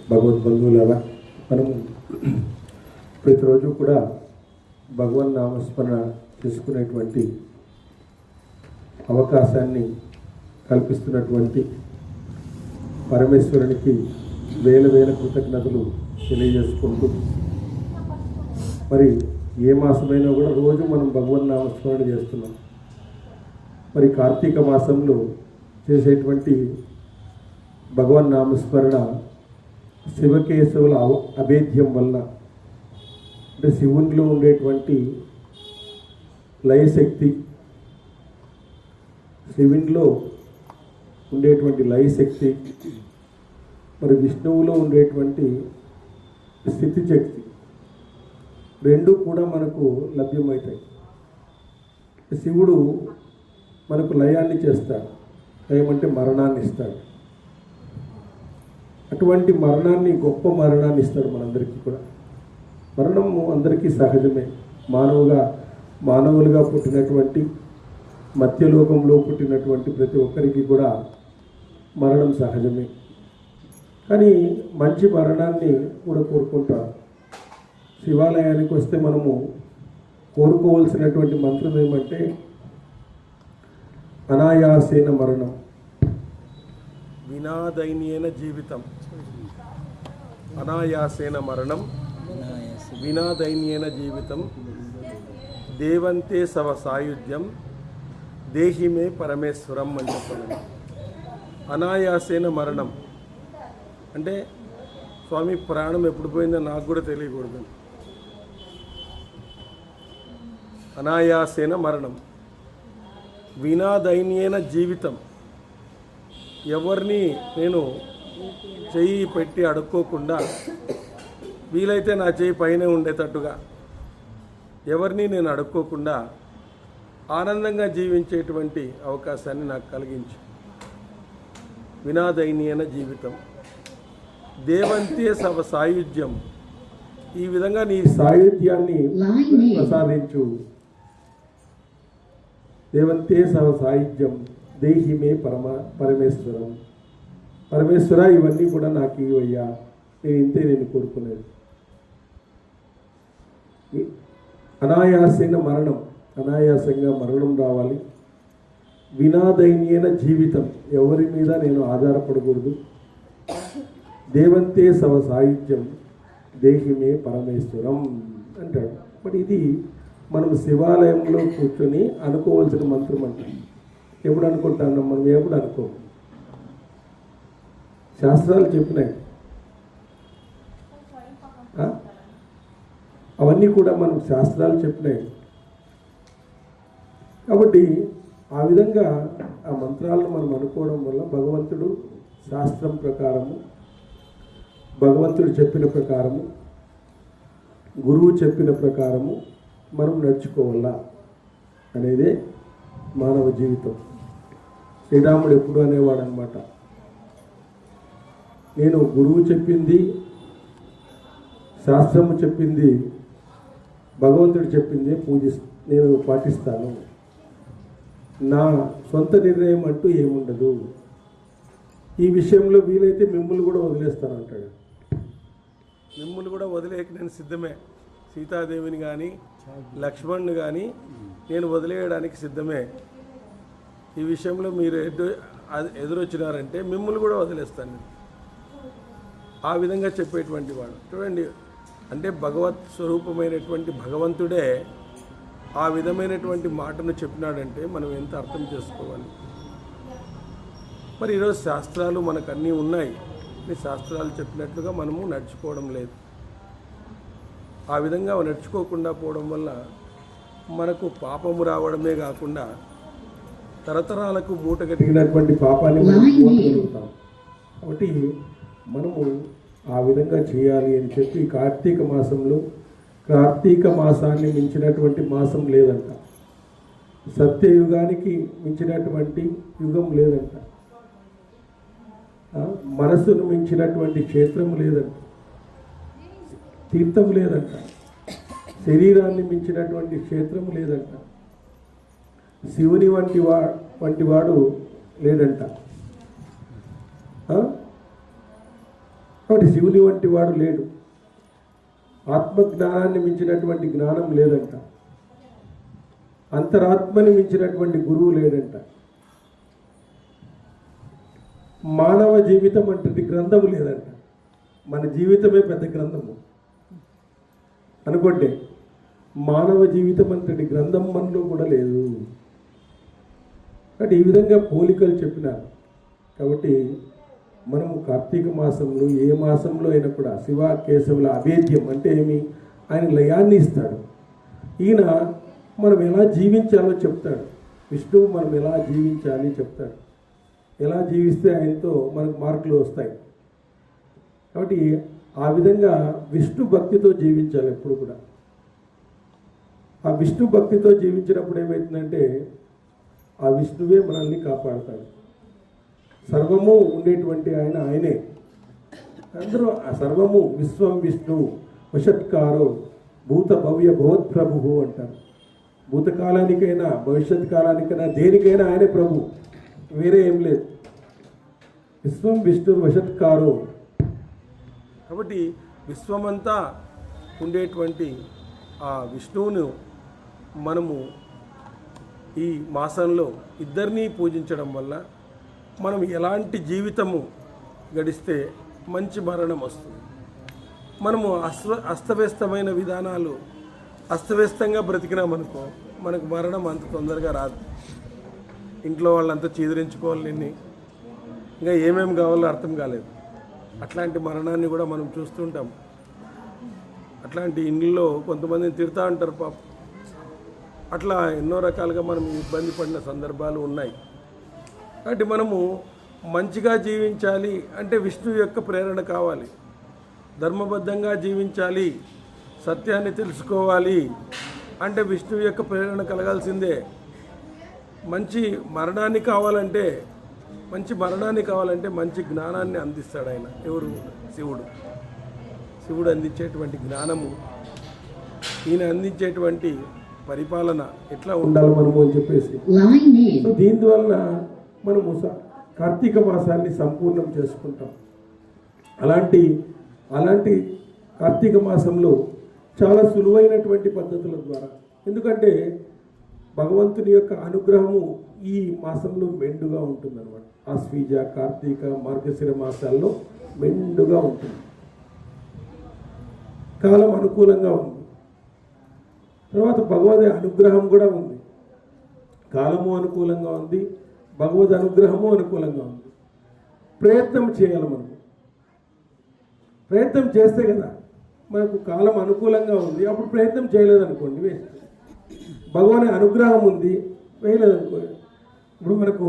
భగవద్బంధువులారా, మనం ప్రతిరోజు కూడా భగవన్ నామస్మరణ చేసుకునేటువంటి అవకాశాన్ని కల్పిస్తున్నటువంటి పరమేశ్వరునికి వేల వేల కృతజ్ఞతలు తెలియజేసుకుంటూ, మరి ఏ మాసమైనా కూడా రోజు మనం భగవన్ నామస్మరణ చేస్తున్నాం. మరి కార్తీక మాసంలో చేసేటువంటి భగవన్ నామస్మరణ శివకేశవుల అభేద్యం వలన, అంటే శివునిలో ఉండేటువంటి లయశక్తి, శివునిలో ఉండేటువంటి లయశక్తి, మరి విష్ణువులో ఉండేటువంటి స్థితిశక్తి రెండు కూడా మనకు లభ్యమవుతాయి. శివుడు మనకు లయాన్ని చేస్తాడు, లయం అంటే మరణాన్ని ఇస్తాడు. అటువంటి మరణాన్ని, గొప్ప మరణాన్ని ఇస్తాడు మనందరికీ కూడా. మరణము అందరికీ సహజమే. మానవులుగా పుట్టినటువంటి, మధ్యలోకంలో పుట్టినటువంటి ప్రతి ఒక్కరికి కూడా మరణం సహజమే. కానీ మంచి మరణాన్ని కూడా కోరుకుంటారు. శివాలయానికి వస్తే మనము కోరుకోవాల్సినటువంటి మంత్రం ఏమంటే అనాయాసేన మరణం, వినాదైన్యేన జీవితం. అనాయాసేన మరణం, వినాదైన్యేన జీవితం, దేవంతే సవ సాయుధ్యం, దేహిమే పరమేశ్వరం అని చెప్పాలి. అనాయాసేన మరణం అంటే స్వామి ప్రాణం ఎప్పుడు పోయిందో నాకు కూడా తెలియకూడదు. అనాయాసేన మరణం, వినాదైన్యేన జీవితం. ఎవరిని నేను చెయ్యి పెట్టి అడుక్కోకుండా, వీలైతే నా చెయ్యి పైనే ఉండేటట్టుగా ఎవరిని నేను అడుక్కోకుండా ఆనందంగా జీవించేటువంటి అవకాశాన్ని నాకు కలిగించు. వినాదైన్యేన జీవితం, దేవంతే సవ సాయుధ్యం. ఈ విధంగా నీ సాయుధ్యాన్ని ప్రసాదించు. దేవంతే సవ సాయుధ్యం, దేహిమే పరమేశ్వరం. పరమేశ్వర, ఇవన్నీ కూడా నాకు ఇవయ్యా, నేను కోరుకునేది. అనాయాసేన మరణం, అనాయాసంగా మరణం రావాలి. వినాదైన్యేన జీవితం, ఎవరి మీద నేను ఆధారపడకూడదు. దేవంతే సవ సాయుధ్యం, దేహిమే పరమేశ్వరం అంటాడు. మరి ఇది మనం శివాలయంలో కూర్చొని అనుకోవాల్సిన మంత్రం అంటాం. ఎప్పుడు అనుకుంటాం మనం? ఎప్పుడు అనుకో. శాస్త్రాలు చెప్పినాయి అవన్నీ కూడా మనం శాస్త్రాలు చెప్పినాయి. కాబట్టి ఆ విధంగా ఆ మంత్రాలను మనం అనుకోవడం వల్ల భగవంతుడు శాస్త్రం ప్రకారము, భగవంతుడు చెప్పిన ప్రకారము, గురువు చెప్పిన ప్రకారము మనం నడుచుకోవాలా అనేదే మానవ జీవితం. శ్రీరాముడు ఎప్పుడు అనేవాడు అనమాట, నేను గురువు చెప్పింది, శాస్త్రము చెప్పింది, భగవంతుడు చెప్పింది నేను పాటిస్తాను. నా సొంత నిర్ణయం అంటూ ఏముండదు. ఈ విషయంలో వీలైతే మిమ్మల్ని కూడా వదిలేస్తాను అంటాడు. మిమ్మల్ని కూడా వదిలేక నేను సిద్ధమే. సీతాదేవిని కానీ లక్ష్మణ్ని కానీ నేను వదిలేయడానికి సిద్ధమే. ఈ విషయంలో మీరు ఎదురొచ్చినారంటే మిమ్మల్ని కూడా వదిలేస్తాను. ఆ విధంగా చెప్పేటువంటి వాడు చూడండి. అంటే భగవత్ స్వరూపమైనటువంటి భగవంతుడే ఆ విధమైనటువంటి మాటను చెప్పినాడంటే మనం ఎంత అర్థం చేసుకోవాలి. మరి ఈరోజు శాస్త్రాలు మనకు అన్నీ ఉన్నాయి, శాస్త్రాలు చెప్పినట్లుగా మనము నడుచుకోవడం లేదు. ఆ విధంగా నడుచుకోకుండా పోవడం వల్ల మనకు పాపము రావడమే కాకుండా తరతరాలకు మూట కట్టినటువంటి పాపాన్ని మనం పోగలుగుతాం. కాబట్టి మనము ఆ విధంగా చేయాలి అని చెప్పి కార్తీక మాసంలో, కార్తీక మాసాన్ని మించినటువంటి మాసం లేదంట. సత్యయుగానికి మించినటువంటి యుగం లేదంట. మనస్సును మించినటువంటి క్షేత్రం లేదంట, తీర్థం లేదంట. శరీరాన్ని మించినటువంటి క్షేత్రం లేదంట. శివుని వంటి వాడు లేడంట. కాబట్టి శివుని వంటి వాడు లేడు. ఆత్మజ్ఞానాన్ని మించినటువంటి జ్ఞానం లేదంట. అంతరాత్మని మించినటువంటి గురువు లేడంట. మానవ జీవితం అంటే గ్రంథము లేదంట. మన జీవితమే పెద్ద గ్రంథము అనుకోండి. మానవ జీవితం అంతటి గ్రంథం మనలో కూడా లేదు. కాబట్టి ఈ విధంగా పోలికలు చెప్పినారు. కాబట్టి మనము కార్తీక మాసంలో ఏ మాసంలో అయినా కూడా శివ కేశవుల అభేద్యం అంటే ఏమి, ఆయన లయాన్ని ఇస్తాడు. ఈయన మనం ఎలా జీవించాలో చెప్తాడు. విష్ణువు మనం ఎలా జీవించాలి చెప్తాడు. ఎలా జీవిస్తే ఆయనతో మనకు మార్కులు వస్తాయి. కాబట్టి ఆ విధంగా విష్ణు భక్తితో జీవించాలి ఎప్పుడు కూడా. ఆ విష్ణు భక్తితో జీవించినప్పుడు ఏమవుతుందంటే ఆ విష్ణువే మనల్ని కాపాడతాడు. సర్వము ఉండేటువంటి ఆయనే. అందరూ ఆ సర్వము విశ్వం విష్ణు వశత్కారో భూత భవ్య భవత్ప్రభు అంటారు. భూతకాలానికైనా భవిష్యత్ కాలానికైనా దేనికైనా ఆయనే ప్రభు, వేరే ఏం లేదు. విశ్వం విష్ణు వశత్కారో. కాబట్టి విశ్వమంతా ఉండేటువంటి ఆ విష్ణువును మనము ఈ మాసంలో ఇద్దరినీ పూజించడం వల్ల మనం ఎలాంటి జీవితము గడిస్తే మంచి మరణం వస్తుంది. మనము అస్తవ్యస్తమైన విధానాలు అస్తవ్యస్తంగా బ్రతికినామనుకో మనకు మరణం అంత తొందరగా రాదు. ఇంట్లో వాళ్ళంతా చీదరించుకోవాలి, నిన్ను ఇంకా ఏమేమి కావాలో అర్థం కాలేదు. అట్లాంటి మరణాన్ని కూడా మనం చూస్తుంటాం. అట్లాంటి ఇంట్లో కొంతమందిని తిడతా ఉంటారు పాప. అట్లా ఎన్నో రకాలుగా మనం ఇబ్బంది పడిన సందర్భాలు ఉన్నాయి. కాబట్టి మనము మంచిగా జీవించాలి అంటే విష్ణువు యొక్క ప్రేరణ కావాలి. ధర్మబద్ధంగా జీవించాలి, సత్యాన్ని తెలుసుకోవాలి అంటే విష్ణువు యొక్క ప్రేరణ కలగాల్సిందే. మంచి మరణాన్ని కావాలంటే మంచి జ్ఞానాన్ని అందిస్తాడు ఆయన. ఎవరు? శివుడు అందించేటువంటి జ్ఞానము, ఈయన అందించేటువంటి పరిపాలన ఎట్లా ఉండాలి మనము అని చెప్పేసి, సో దీనివల్ల మనము కార్తీక మాసాన్ని సంపూర్ణం చేసుకుంటాం. అలాంటి కార్తీక మాసంలో చాలా సులువైనటువంటి పద్ధతుల ద్వారా, ఎందుకంటే భగవంతుని యొక్క అనుగ్రహము ఈ మాసంలో మెండుగా ఉంటుందన్నమాట. ఆశ్వీజ, కార్తీక, మార్గశిర మాసాల్లో మెండుగా ఉంటుంది. కాలం అనుకూలంగా ఉంది. తర్వాత భగవద్ అనుగ్రహం కూడా ఉంది. కాలము అనుకూలంగా ఉంది, భగవద్ అనుగ్రహము అనుకూలంగా ఉంది. ప్రయత్నం చేయాలి. మనం ప్రయత్నం చేస్తే కదా మనకు కాలం అనుకూలంగా ఉంది. అప్పుడు ప్రయత్నం చేయలేదనుకోండి వేస్ట్. భగవాన్ అనుగ్రహం ఉంది, వేయలేదనుకోండి. ఇప్పుడు మనకు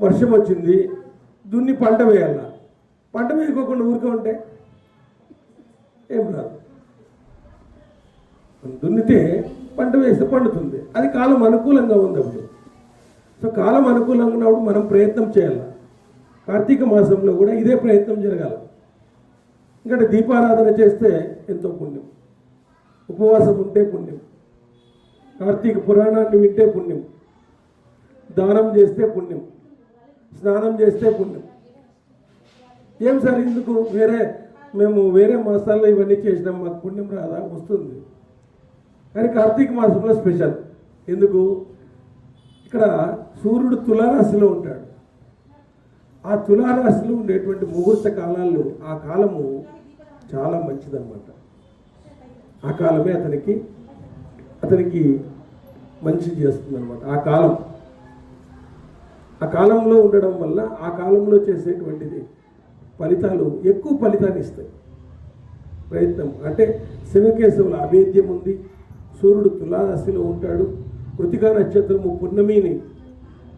వర్షం వచ్చింది, దున్ని పంట వేయాల. పంట వేయకోకుండా ఊరికే ఉంటే ఏం రాదు. దున్నితే పంట వేస్తే పండుతుంది. అది కాలం అనుకూలంగా ఉంది అప్పుడు. సో కాలం అనుకూలంగా ఉన్నప్పుడు మనం ప్రయత్నం చేయాలి. కార్తీక మాసంలో కూడా ఇదే ప్రయత్నం జరగాలి. ఎందుకంటే దీపారాధన చేస్తే ఎంతో పుణ్యం, ఉపవాసం ఉంటే పుణ్యం, కార్తీక పురాణాన్ని వింటే పుణ్యం, దానం చేస్తే పుణ్యం, స్నానం చేస్తే పుణ్యం. ఏం సార్ ఎందుకు మేము వేరే మాసాల్లో ఇవన్నీ చేసినాం, మాకు పుణ్యం రాదా? వస్తుంది. కానీ కార్తీక మాసంలో స్పెషల్. ఎందుకు? ఇక్కడ సూర్యుడు తులారాశిలో ఉంటాడు. ఆ తులారాశిలో ఉండేటువంటి ముహూర్త కాలాల్లో ఆ కాలము చాలా మంచిదన్నమాట. ఆ కాలమే అతనికి మంచి చేస్తుంది అనమాట. ఆ కాలంలో ఉండడం వల్ల ఆ కాలంలో చేసేటువంటిది ఫలితాలు ఎక్కువ ఫలితాన్ని ఇస్తాయి. ప్రయత్నం అంటే శివకేశవుల అభేద్యం ఉంది. సూర్యుడు తులారాశిలో ఉంటాడు. కృతికా నక్షత్రము పున్నమిని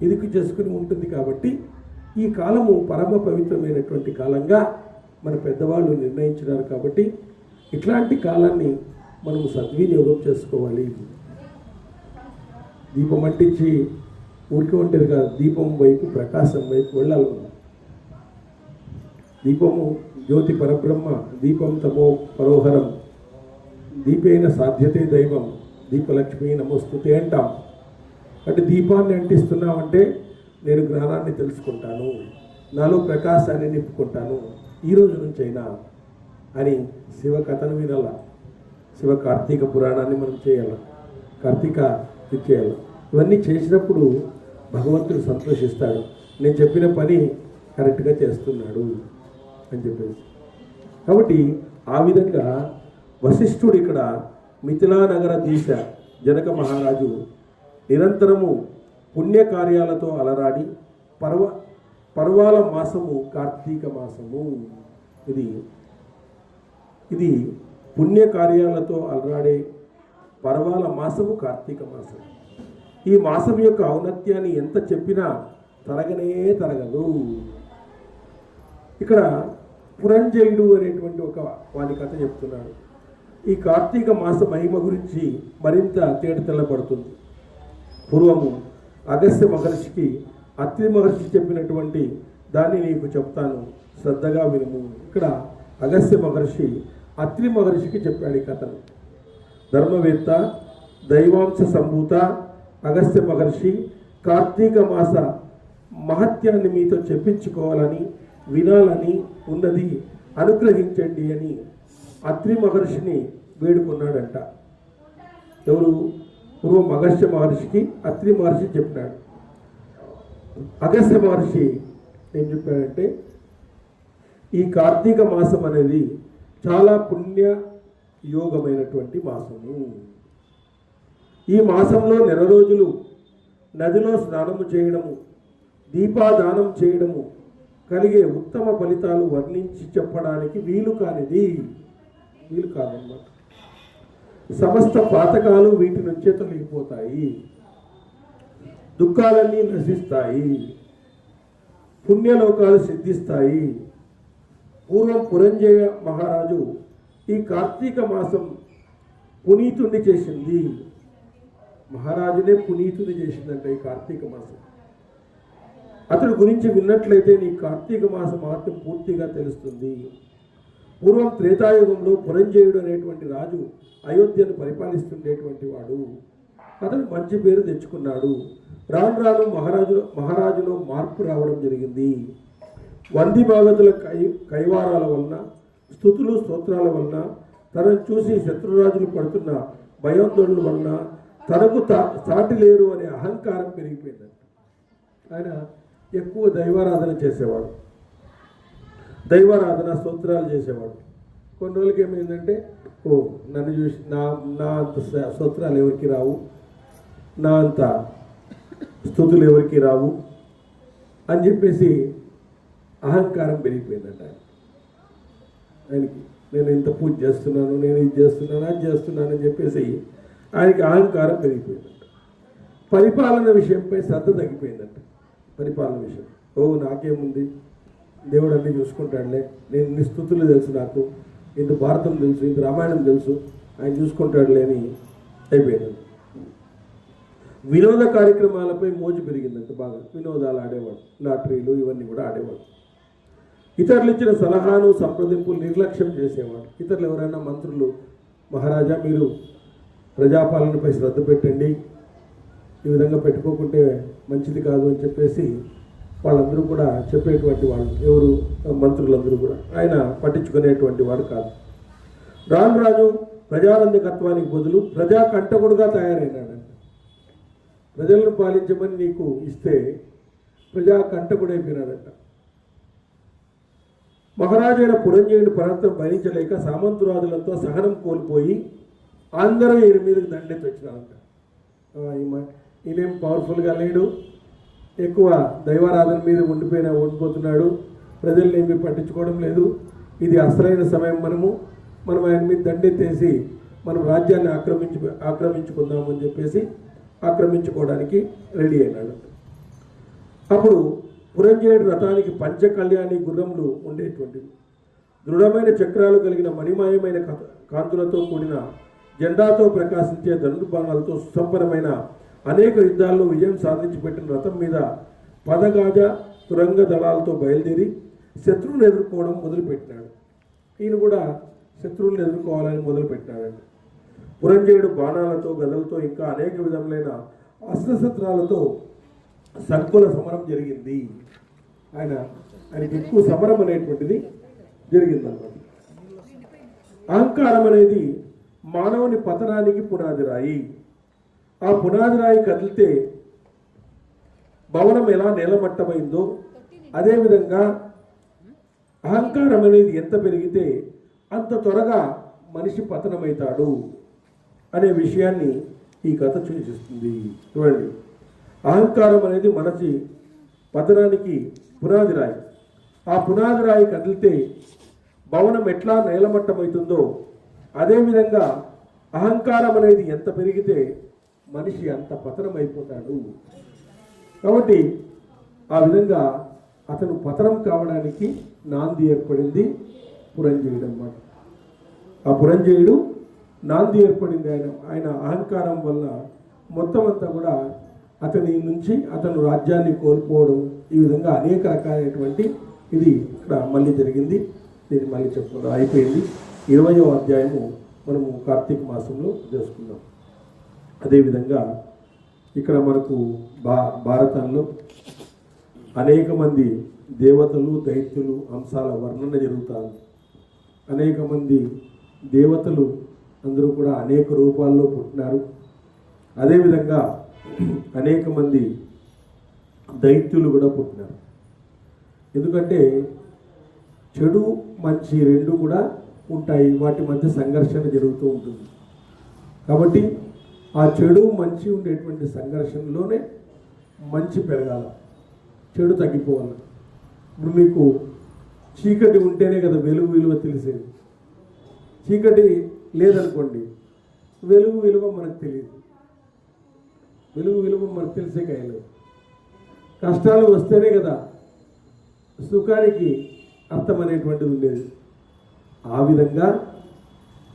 ఇదికి చేసుకుని ఉంటుంది. కాబట్టి ఈ కాలము పరమ పవిత్రమైనటువంటి కాలంగా మన పెద్దవాళ్ళు నిర్ణయించినారు. కాబట్టి ఇట్లాంటి కాలాన్ని మనము సద్వినియోగం చేసుకోవాలి. దీపం అంటించి ఊరికే ఉంటుంది కాదు, దీపం వైపు, ప్రకాశం వైపు వెళ్ళాలి మనం. దీపము జ్యోతి పరబ్రహ్మ, దీపం తమో పరోహరం, దీపేన సాధ్యతే దైవం, దీపలక్ష్మి నమోస్తుతే అంటాం. అంటే దీపాన్ని అంటిస్తున్నామంటే నేను జ్ఞానాన్ని తెలుసుకుంటాను, నాలో ప్రకాశాన్ని నింపుకుంటాను ఈ రోజు నుంచైనా అని శివ కథను వినాల. శివ కార్తీక పురాణాన్ని మనం చేయాలి, కార్తీక ఇది చేయాలి. ఇవన్నీ చేసినప్పుడు భగవంతుడు సంతోషిస్తాడు, నేను చెప్పిన పని కరెక్ట్గా చేస్తున్నాడు అని చెప్పేసి. కాబట్టి ఆ విధంగా వశిష్ఠుడు ఇక్కడ మిథిలా నగర దీశ జనక మహారాజు నిరంతరము పుణ్యకార్యాలతో అలరాడి పర్వాల మాసము కార్తీక మాసము, ఇది పుణ్యకార్యాలతో అలరాడే పర్వాల మాసము కార్తీక మాసం. ఈ మాసం యొక్క ఔన్నత్యాన్ని ఎంత చెప్పినా తరగనే తరగదు. ఇక్కడ పురంజయుడు అనేటువంటి ఒక వాని కథ చెప్తున్నాడు. ఈ కార్తీక మాస మహిమ గురించి మరింత తేటతెల్లబడుతుంది. పూర్వము అగస్త్య మహర్షికి అత్రి మహర్షి చెప్పినటువంటి దాన్ని నీకు చెప్తాను, శ్రద్ధగా వినుము. ఇక్కడ అగస్త్య మహర్షి అత్రి మహర్షికి చెప్పాడు ఈ కథను. ధర్మవేత్త దైవాంశ సంభూత అగస్త్య మహర్షి కార్తీక మాస మహత్యాన్ని మీతో చెప్పించుకోవాలని వినాలని ఉన్నది, అనుగ్రహించండి అని అత్రి మహర్షిని వేడుకున్నాడంట. ఎవరు? పూర్వం అగస్త్య మహర్షికి అత్రి మహర్షి చెప్పినాడు. అగస్త్య మహర్షి ఏం చెప్పాడంటే, ఈ కార్తీక మాసం అనేది చాలా పుణ్య యోగమైనటువంటి మాసము. ఈ మాసంలో నెల రోజులు నదిలో స్నానము చేయడము, దీపాదానం చేయడము కలిగే ఉత్తమ ఫలితాలు వర్ణించి చెప్పడానికి వీలు కాదన్నమాట. సమస్త పాతకాలు వీటి నుంచే తొలగిపోతాయి, దుఃఖాలన్నీ నశిస్తాయి, పుణ్యలోకాలు సిద్ధిస్తాయి. పూర్వం పురంజయ మహారాజు ఈ కార్తీక మాసం పునీతుణ్ణి చేసింది. మహారాజునే పునీతుని చేసిందంట ఈ కార్తీక మాసం. అతడి గురించి విన్నట్లయితే నీ కార్తీక మాస మహత్యం పూర్తిగా తెలుస్తుంది. పూర్వం త్రేతాయుగంలో పురంజయుడు అనేటువంటి రాజు అయోధ్యను పరిపాలిస్తుండేటువంటి వాడు. అతను మంచి పేరు తెచ్చుకున్నాడు. రాను రాను మహారాజులో మార్పు రావడం జరిగింది. వంది భాగతుల కైవారాల వలన, స్తుతులు స్తోత్రాల వలన, తనను చూసి శత్రురాజులు పడుతున్న భయాందోళన వలన తనకు సాటి లేరు అనే అహంకారం పెరిగిపోయిందంట. ఆయన ఎక్కువ దైవారాధన చేసేవాడు, దైవారాధన స్తోత్రాలు చేసేవాడు. కొన్ని రోజులకి ఏమైందంటే, నన్ను చూసి నా అంత స్తోత్రాలు ఎవరికి రావు, నా అంత స్తుతులు ఎవరికి రావు అని చెప్పేసి అహంకారం పెరిగిపోయిందంట ఆయనకి. నేను ఇంత పూజ చేస్తున్నాను, నేను ఇది చేస్తున్నాను, అది చేస్తున్నాను అని చెప్పేసి ఆయనకి అహంకారం పెరిగిపోయిందంట. పరిపాలన విషయంపై శ్రద్ధ తగ్గిపోయిందంట. పరిపాలన విషయం, నాకేముంది, దేవుడు అన్నీ చూసుకుంటాడులే, నేను ఇన్ని స్తుతులు తెలుసు, నాకు ఇంత భారతం తెలుసు, ఇంత రామాయణం తెలుసు, ఆయన చూసుకుంటాడులే అని అయిపోయింది. వినోద కార్యక్రమాలపై మోజు పెరిగిందంట బాగా. వినోదాలు ఆడేవాడు, లాటరీలు ఇవన్నీ కూడా ఆడేవాడు. ఇతరులు ఇచ్చిన సలహాను సంప్రదింపులు నిర్లక్ష్యం చేసేవాడు. ఇతరులు ఎవరైనా మంత్రులు, మహారాజా మీరు ప్రజాపాలనపై శ్రద్ధ పెట్టండి, ఈ విధంగా పెట్టుకోకుంటే మంచిది కాదు అని చెప్పేసి వాళ్ళందరూ కూడా చెప్పేటువంటి వాళ్ళు. ఎవరు? మంత్రులందరూ కూడా. ఆయన పట్టించుకునేటువంటి వాడు కాదు. రాను రాజు ప్రజారంజకత్వానికి బదులు ప్రజాకంటకుడుగా తయారైనాడంట. ప్రజలను పాలించమని నీకు ఇస్తే ప్రజాకంటకుడైపోయినాడంట. మహారాజైన పురంజయుని పరాక్రమం భరించలేక సామంతురాజులతో సహనం కోల్పోయి అందరూ ఈయన మీదకి దండెత్తి వచ్చినారంట. ఈయనేం పవర్ఫుల్గా లేడు, ఎక్కువ దైవారాధన మీద ఉండిపోతున్నాడు, ప్రజల్ని ఏమీ పట్టించుకోవడం లేదు, ఇది అసలైన సమయం, మనం ఆయన మీద దండెత్తేసి మనం రాజ్యాన్ని ఆక్రమించుకుందామని చెప్పేసి ఆక్రమించుకోవడానికి రెడీ అయినాడు. అప్పుడు పురంజయుడి రథానికి పంచకళ్యాణి గుర్రములు ఉండేటువంటివి. దృఢమైన చక్రాలు కలిగిన మణిమయమైన కాంతులతో కూడిన జెండాతో ప్రకాశించే ధనుర్బాణాలతో సుసంపన్నమైన అనేక యుద్ధాల్లో విజయం సాధించి పెట్టిన రథం మీద పదగాజ తురంగ దళాలతో బయలుదేరి శత్రువును ఎదుర్కోవడం మొదలుపెట్టినాడు. ఈయన కూడా శత్రువులను ఎదుర్కోవాలని మొదలుపెట్టినాడండి. పురంజయుడు బాణాలతో, గదలతో, ఇంకా అనేక విధములైన అస్త్రశస్త్రాలతో సంకుల సమరం జరిగింది. ఆయనకి ఎక్కువ సమరం అనేటువంటిది జరిగిందన్నమాట. అహంకారం అనేది మానవుని పతనానికి పునాది రాయి. ఆ పునాది రాయి కదిలితే భవనం ఎలా నేలమట్టమైందో అదేవిధంగా అహంకారం అనేది ఎంత పెరిగితే అంత త్వరగా మనిషి పతనమవుతాడు అనే విషయాన్ని ఈ కథ సూచిస్తుంది. చూడండి, అహంకారం అనేది మనిషి పతనానికి పునాది రాయి. ఆ పునాది రాయి కదిలితే భవనం ఎట్లా నేలమట్టమవుతుందో అదేవిధంగా అహంకారం అనేది ఎంత పెరిగితే మనిషి అంత పతనం అయిపోతాడు. కాబట్టి ఆ విధంగా అతను పతనం కావడానికి నాంది ఏర్పడింది పురంజయుడు అన్నమాట. ఆ పురంజయుడు నాంది ఏర్పడింది. ఆయన అహంకారం వల్ల మొత్తం అంతా కూడా అతని నుంచి అతను రాజ్యాన్ని కోల్పోవడం, ఈ విధంగా అనేక రకాలైనటువంటి ఇది ఇక్కడ మళ్ళీ జరిగింది. దీన్ని మళ్ళీ చెప్పుకుందాం. అయిపోయింది. 20వ అధ్యాయము మనము కార్తీక మాసంలో చేసుకుందాం. అదేవిధంగా ఇక్కడ మనకు భారతంలో అనేక మంది దేవతలు దైత్యులు అంశాల వర్ణన జరుగుతారు. అనేక మంది దేవతలు అందరూ కూడా అనేక రూపాల్లో పుట్టినారు. అదేవిధంగా అనేక మంది దైత్యులు కూడా పుట్టినారు. ఎందుకంటే చెడు మంచి రెండు కూడా ఉంటాయి, వాటి మధ్య సంఘర్షణ జరుగుతూ ఉంటుంది. కాబట్టి ఆ చెడు మంచి ఉండేటువంటి సంఘర్షణలోనే మంచి పెరగాల, చెడు తగ్గిపోవాలి. ఇప్పుడు మీకు చీకటి ఉంటేనే కదా వెలుగు విలువ తెలిసేది. చీకటి లేదనుకోండి, వెలుగు విలువ మనకు తెలియదు. వెలుగు విలువ మనకు తెలిసే కాయలేదు. కష్టాలు వస్తేనే కదా సుఖానికి అర్థం అనేటువంటిది ఉండేది. ఆ విధంగా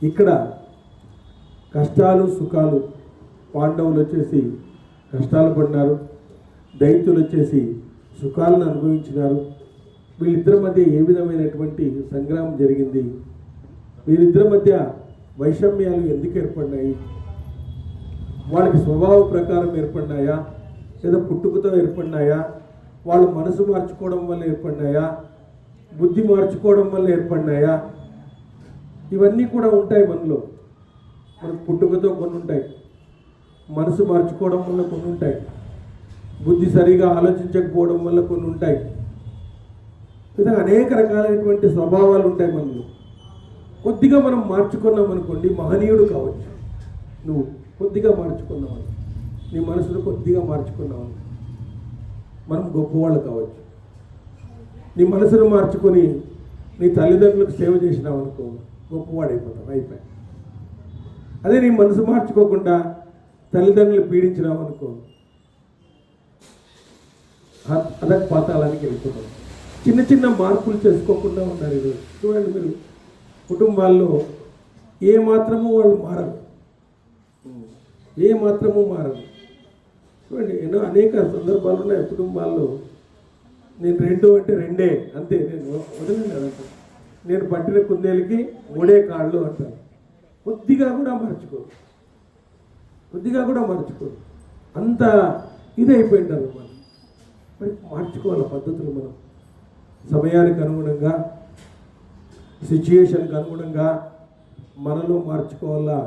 ఇక్కడ కష్టాలు సుఖాలు, పాండవులు వచ్చేసి కష్టాలు పడినారు, దైత్యులు వచ్చేసి సుఖాలను అనుభవించినారు. వీళ్ళిద్దరి మధ్య ఏ విధమైనటువంటి సంగ్రామం జరిగింది, వీరిద్దరి మధ్య వైషమ్యాలు ఎందుకు ఏర్పడినాయి, వాళ్ళకి స్వభావ ప్రకారం ఏర్పడినాయా లేదా పుట్టుకతో ఏర్పడినాయా, వాళ్ళు మనసు మార్చుకోవడం వల్ల ఏర్పడినాయా, బుద్ధి మార్చుకోవడం వల్ల ఏర్పడినాయా, ఇవన్నీ కూడా ఉంటాయి మనలో. మనకు పుట్టుకతో కొన్ని ఉంటాయి, మనసు మార్చుకోవడం వల్ల కొన్ని ఉంటాయి, బుద్ధి సరిగా ఆలోచించకపోవడం వల్ల కొన్ని ఉంటాయి. ఇలా అనేక రకాలైనటువంటి స్వభావాలు ఉంటాయి మనలో. కొద్దిగా మనం మార్చుకున్నాం అనుకోండి, మహనీయుడు కావచ్చు. నువ్వు కొద్దిగా మార్చుకున్నావు, నీ మనసును కొద్దిగా మార్చుకున్నావు, మనం గొప్పవాళ్ళు కావచ్చు. నీ మనసును మార్చుకొని నీ తల్లిదండ్రులకు సేవ చేసినావు అనుకో, గొప్పవాడైపోతావు, అయిపోయి. అదే నీ మనసు మార్చుకోకుండా తల్లిదండ్రులు పీడించినావు అనుకో, అదక పాతాళానికి వెళ్తున్నాం. చిన్న చిన్న మార్పులు చేసుకోకుండా ఉన్నారు ఈరోజు. చూడండి, మీరు కుటుంబాల్లో ఏ మాత్రము వాళ్ళు మారరు, ఏ మాత్రము మారరు. చూడండి, ఎన్నో అనేక సందర్భాలు ఉన్నాయి కుటుంబాల్లో. నేను రెండు అంటే రెండే, అంతే, నేను వదిలేదంట. నేను పట్టిన కుందేలకి 3 కాళ్ళు అంటారు. కొద్దిగా కూడా మార్చుకోరు, కొద్దిగా కూడా మార్చుకోరు. అంత ఇదైపోయింటారు. మరి మార్చుకోవాలి పద్ధతులు. మనం సమయానికి అనుగుణంగా, సిచ్యుయేషన్కి అనుగుణంగా మనలో మార్చుకోవాలా.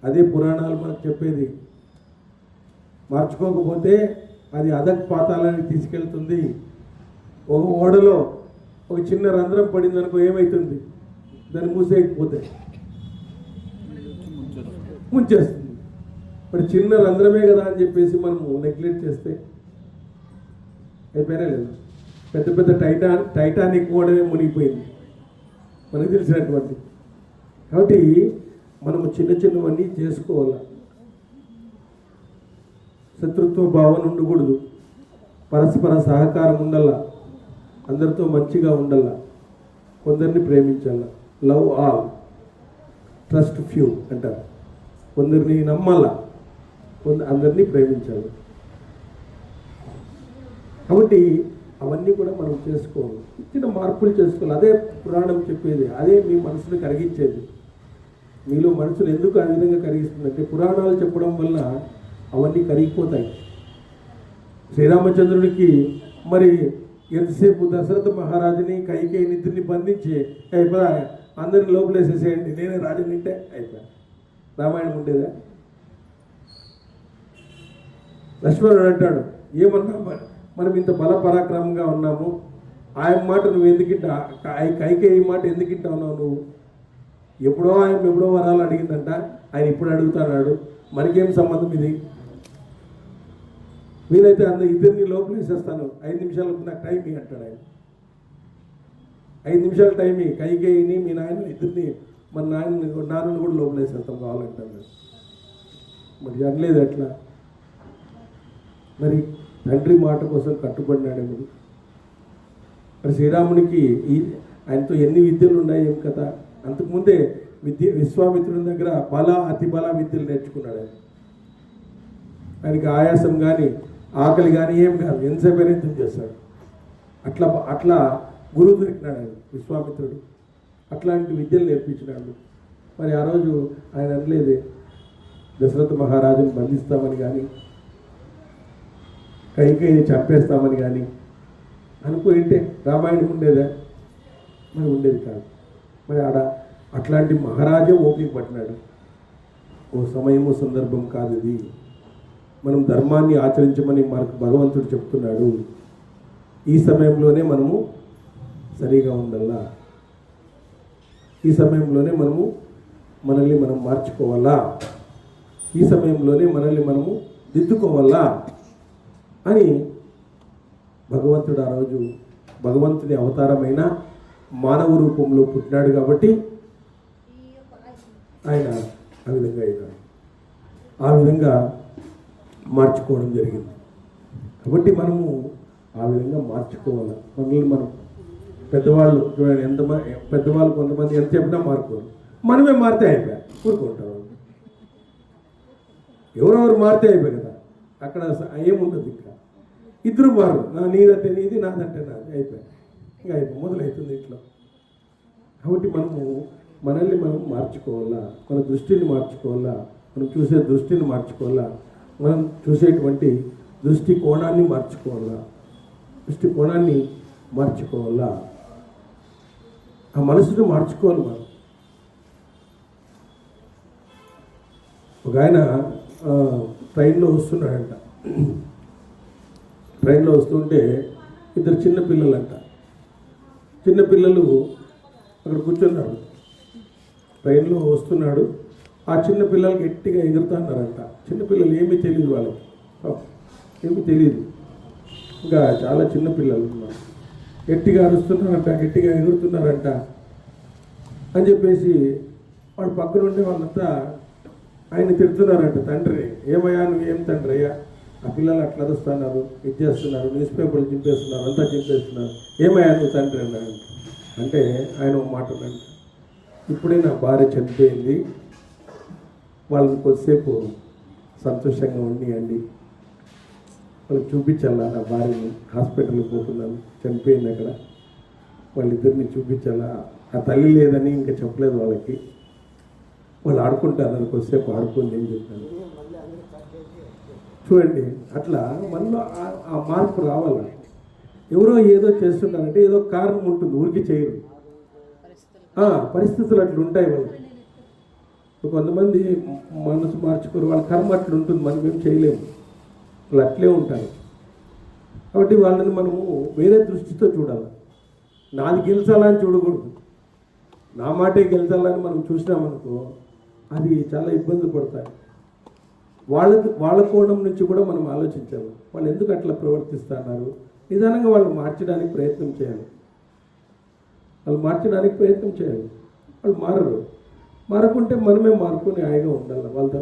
అదే పురాణాలు మనకు చెప్పేది. మార్చుకోకపోతే అది అదక్ పాతాలని తీసుకెళ్తుంది. ఒక ఓడలో ఒక చిన్న రంధ్రం పడిందనుకో, ఏమవుతుంది? దాన్ని మూసేయకపోతే ముంచేస్తుంది. మరి చిన్న రంధ్రమే కదా అని చెప్పేసి మనము నెగ్లెక్ట్ చేస్తే అయిపోయినా లేదు. పెద్ద పెద్ద టైటానిక్ ఓడమే మునిగిపోయింది మనకు తెలిసినటువంటి. కాబట్టి మనము చిన్న చిన్నవన్నీ చేసుకోవాలి. శత్రుత్వ భావన ఉండకూడదు, పరస్పర సహకారం ఉండాల, అందరితో మంచిగా ఉండాల, కొందరిని ప్రేమించాల. లవ్ ఆల్, ట్రస్ట్ ఫ్యూ అంటారు. కొందరిని నమ్మాల, అందరినీ ప్రేమించాలి. కాబట్టి అవన్నీ కూడా మనం చేసుకోవాలి, చిన్న మార్పులు చేసుకోవాలి. అదే పురాణం చెప్పేది, అదే మీ మనసును కరిగించేది. మీలో మనసును ఎందుకు ఆ విధంగా కరిగిస్తుందంటే, పురాణాలు చెప్పడం వల్ల అవన్నీ కరిగిపోతాయి. శ్రీరామచంద్రుడికి మరి ఎంతసేపు దశరథ మహారాజుని కైకేయిని ఇద్దరిని బంధించి అయిపోయా అందరిని లోపలేసేసేయండి నేనే రాజుని అంటే అయిపోయా. రామాయణం ఉండేదా? లక్ష్మణుడు అంటాడు, ఏమన్నా మనం ఇంత బల పరాక్రమంగా ఉన్నాము, ఆయన మాట నువ్వు ఎందుకింటా, కైకేయి మాట ఎందుకింటా ఉన్నావు నువ్వు? ఎప్పుడో వరాలు అడిగిందంట, ఆయన ఇప్పుడు అడుగుతాడు, మనకేం సంబంధం ఇది? వీలైతే ఇద్దరిని లోపలేసేస్తాను, 5 నిమిషాలు నాకు టైం ఇవి అంటాడు ఆయన. 5 నిమిషాలు టైం ఇవి, కైకేయిని మీ నాయన ఇద్దరిని మన నాన్నని కూడా లోపలేసేస్తాం కావాలంటాడు. మరి అనలేదు అట్లా. మరి తండ్రి మాట కోసం కట్టుబడినాడు. మరి శ్రీరామునికి ఆయనతో ఎన్ని విద్యలు ఉన్నాయి ఏం కదా. అంతకుముందే విశ్వామిత్రుని దగ్గర అతి బల విద్యలు నేర్చుకున్నాడు ఆయన. ఆయనకి ఆయాసం కానీ ఆకలి కానీ ఏం కాదు, ఎంతసేపు యుద్ధం చేస్తాడు. అట్లా గురువు దొరికినాడు ఆయన విశ్వామిత్రుడు. అట్లాంటి విద్యలు నేర్పించినాడు. మరి ఆ రోజు ఆయన అనలేదు దశరథ మహారాజుని బంధిస్తామని కానీ కైకేయిని చంపేస్తామని కానీ అనుకుంటే రామాయణం ఉండేదా? మరి ఉండేది కాదు. మరి అట్లాంటి మహారాజే ఓపిక పట్టినాడు. ఓ సమయము సందర్భం కాదు ఇది, మనం ధర్మాన్ని ఆచరించమని మనకు భగవంతుడు చెప్తున్నాడు. ఈ సమయంలోనే మనము సరిగా ఉండాలా, ఈ సమయంలోనే మనల్ని మనం మార్చుకోవాలా, ఈ సమయంలోనే మనల్ని మనము దిద్దుకోవాలా అని భగవంతుడు ఆ రోజు భగవంతుని అవతారమైన మానవ రూపంలో పుట్టినాడు కాబట్టి ఆయన ఆ విధంగా అయినాడు. ఆ విధంగా మార్చుకోవడం జరిగింది. కాబట్టి మనము ఆ విధంగా మార్చుకోవాలి. మనల్ని మనం పెద్దవాళ్ళు చూడండి, పెద్దవాళ్ళు కొంతమంది ఎంత చెప్పినా మారుకోరు. మనమే మారితే అయిపోయా ఊరుకుంటాం. ఎవరెవరు మారితే అయిపోయి కదా, అక్కడ ఏముండదు. ఇంకా ఇద్దరు మారు, నీదంటే నీది నాదంటే నాది, అయిపోయా. ఇంకా మొదలవుతుంది ఇంట్లో. కాబట్టి మనల్ని మనం మార్చుకోవాలా, మన దృష్టిని మార్చుకోవాలా, మనం చూసే దృష్టిని మార్చుకోవాలా, మనం చూసేటువంటి దృష్టి కోణాన్ని మార్చుకోవాలా, ఆ మనసుని మార్చుకోవాలి మనం. ఒక ఆయన ట్రైన్లో వస్తున్నాడంట. ట్రైన్లో వస్తుంటే ఇద్దరు చిన్నపిల్లలంట. చిన్నపిల్లలు అక్కడ కూర్చున్నారు. ట్రైన్లో వస్తున్నాడు. ఆ చిన్నపిల్లలు గట్టిగా ఎగురుతున్నారంట. చిన్నపిల్లలు ఏమీ తెలియదు, వాళ్ళకి ఏమీ తెలియదు. ఇంకా చాలా చిన్నపిల్లలు ఉన్నారు. గట్టిగా అరుస్తున్నారంట, గట్టిగా ఎగురుతున్నారంట అని చెప్పేసి వాడు పక్కన ఉండే వాళ్ళంతా ఆయన తిడుతున్నారంట. తండ్రి, ఏమయ్యా నువ్వేం తండ్రి అయ్యా, ఆ పిల్లలు అట్లా అరుస్తున్నారు, ఇది చేస్తున్నారు, న్యూస్ పేపర్లు చింపేస్తున్నారు, అంతా చింపేస్తున్నారు, ఏమయ్యా నువ్వు తండ్రి అన్నాడు. అంటే ఆయన ఒక మాట అన్నాడు, ఇప్పుడే నా భార్య చనిపోయింది, వాళ్ళని కొద్దిసేపు సంతోషంగా ఉండియండి, వాళ్ళకి చూపించాలా నా భార్యని, హాస్పిటల్కి పోతున్నాను, చనిపోయింది అక్కడ, వాళ్ళిద్దరిని చూపించాలా. ఆ తల్లి లేదని ఇంకా చెప్పలేదు వాళ్ళకి, వాళ్ళు ఆడుకుంటారు, కొద్దిసేపు ఆడుకోండి అని చెప్పాను. చూడండి, అట్లా మనలో ఆ మార్పు రావాలి. ఎవరో ఏదో చేస్తున్నారంటే ఏదో కారణం ఉంటుంది, ఊరికి చేయరు. పరిస్థితులు అట్లా ఉంటాయి వాళ్ళకి. కొంతమంది మనసు మార్చుకోరు, వాళ్ళ కర్మ అట్లా ఉంటుంది, మనం ఏం చేయలేము, వాళ్ళు అట్లే ఉంటారు. కాబట్టి వాళ్ళని మనము వేరే దృష్టితో చూడాలి. నాది గెలిచాలని చూడకూడదు, నా మాటే గెలిచాలని మనం చూసినామనుకో అది చాలా ఇబ్బంది పడతాయి. వాళ్ళ కోణం నుంచి కూడా మనం ఆలోచించాలి. వాళ్ళు ఎందుకు అట్లా ప్రవర్తిస్తున్నారు, నిదానంగా వాళ్ళు మార్చడానికి ప్రయత్నం చేయాలి. వాళ్ళు మారకుంటే మనమే మారుకొని హాయిగా ఉండాలి. వాళ్ళతో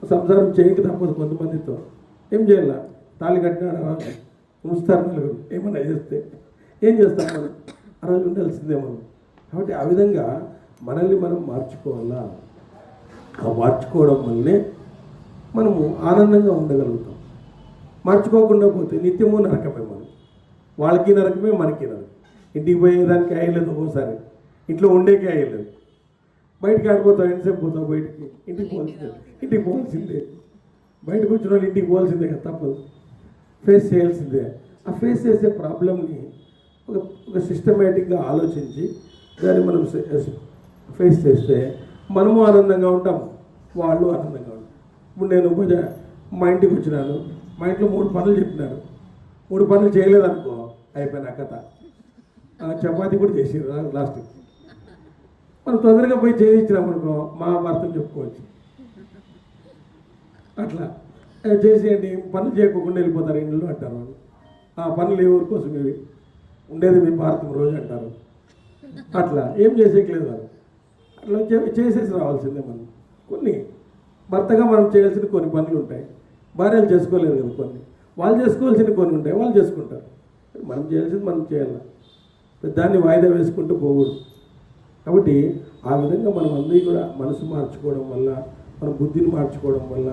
సంసారం చేయక తప్పదు. కొంతమందితో ఏం చేయాల, తాళి కట్టినాడు ముస్తారు, నలుగురు ఏమన్నా చేస్తే ఏం చేస్తాం మనం, ఆ రోజు ఉండాల్సిందే మనం. కాబట్టి ఆ విధంగా మనల్ని మనం మార్చుకోవాలా. ఆ మార్చుకోవడం వల్లనే మనము ఆనందంగా ఉండగలుగుతాం. మార్చుకోకుండా పోతే నిత్యము నరకమే. మనం వాళ్ళకి నరకమే, మనకి నరకం. ఇంటికి పోయేదానికి అయ్యలేదు, ఒక్కోసారి ఇంట్లో ఉండేకే అయ్యలేదు. బయటికి ఆడిపోతావు, ఎంతసేపు పోతావు బయటికి, ఇంటికి పోవాల్సిందే. బయటకు వచ్చిన వాళ్ళు ఇంటికి పోవాల్సిందే కదా, తప్పదు, ఫేస్ చేయాల్సిందే. ఆ ఫేస్ చేసే ప్రాబ్లమ్ని ఒక సిస్టమేటిక్గా ఆలోచించి దాన్ని మనం ఫేస్ చేస్తే మనము ఆనందంగా ఉంటాం, వాళ్ళు ఆనందంగా ఉంటాం. ఇప్పుడు నేను మా ఇంటికి వచ్చినాను, మా ఇంట్లో 3 పనులు చెప్పినారు, 3 పనులు చేయలేదనుకో అయిపోయిన కథ. చపాతీ కూడా చేసారు లాస్ట్కి. మనం తొందరగా పోయి చేయించినామనుకో మహాభారతం చెప్పుకోవచ్చు. అట్లా చేసేయండి, పనులు చేయకుండా వెళ్ళిపోతారు ఇంట్లో అంటారు వాళ్ళు. ఆ పనులు ఏ ఊరి కోసం ఇవి ఉండేది మీ భారతం రోజు అంటారు. అట్లా ఏం చేసేయట్లేదు వాళ్ళు. అట్లా చేసేసి రావాల్సిందే. మనం కొన్ని భర్తగా మనం చేయాల్సిన కొన్ని పనులు ఉంటాయి, భార్యలు చేసుకోలేరు కదా. కొన్ని వాళ్ళు చేసుకోవాల్సిన కొన్ని ఉంటాయి, వాళ్ళు చేసుకుంటారు. మనం చేయాల్సింది మనం చేయాలి, దాన్ని వాయిదా వేసుకుంటూ పోకూడదు. కాబట్టి ఆ విధంగా మనం అందరి కూడా మనసు మార్చుకోవడం వల్ల, మన బుద్ధిని మార్చుకోవడం వల్ల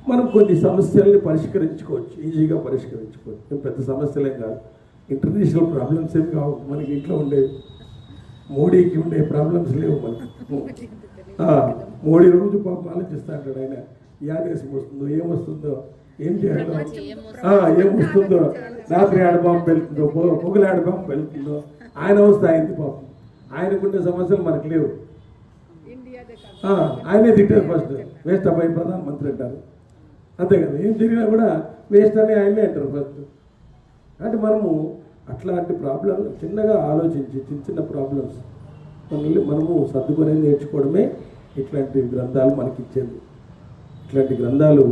మనం కొన్ని సమస్యల్ని పరిష్కరించుకోవచ్చు, ఈజీగా పరిష్కరించుకోవచ్చు. ఏం పెద్ద సమస్యలేం కాదు, ఇంటర్నేషనల్ ప్రాబ్లమ్స్ ఏం కావు మనకి. ఇంట్లో ఉండేవి మోడీకి ఉండే ప్రాబ్లమ్స్ లేవు మనకి. మోడీ రోజు పాపం ఆలోచిస్తూ అంటాడు ఆయన, యాదేశం వస్తుందో, ఏమొస్తుందో, ఏం చేయాలో, ఏమొస్తుందో, రాత్రి ఆడబాంబు వెళ్తుందో, పొగలు ఆడబాంబు వెళ్తుందో, ఆయన అవస్థ అయింది పాపం. ఆయనకుండే సమస్యలు మనకు లేవు. ఆయనే తిట్టారు ఫస్ట్, వేస్ట్ అబ్బాయి ప్రధానమంత్రి అంటారు, అంతే కదా. ఏం జరిగినా కూడా వేస్ట్ అని ఆయనే అంటారు ఫస్ట్. అంటే మనము అట్లాంటి ప్రాబ్లమ్ చిన్నగా ఆలోచించి చిన్న చిన్న ప్రాబ్లమ్స్ మనము సర్దుకొని నేర్చుకోవడమే ఇట్లాంటి గ్రంథాలు మనకి ఇచ్చేది. ఇట్లాంటి గ్రంథాలు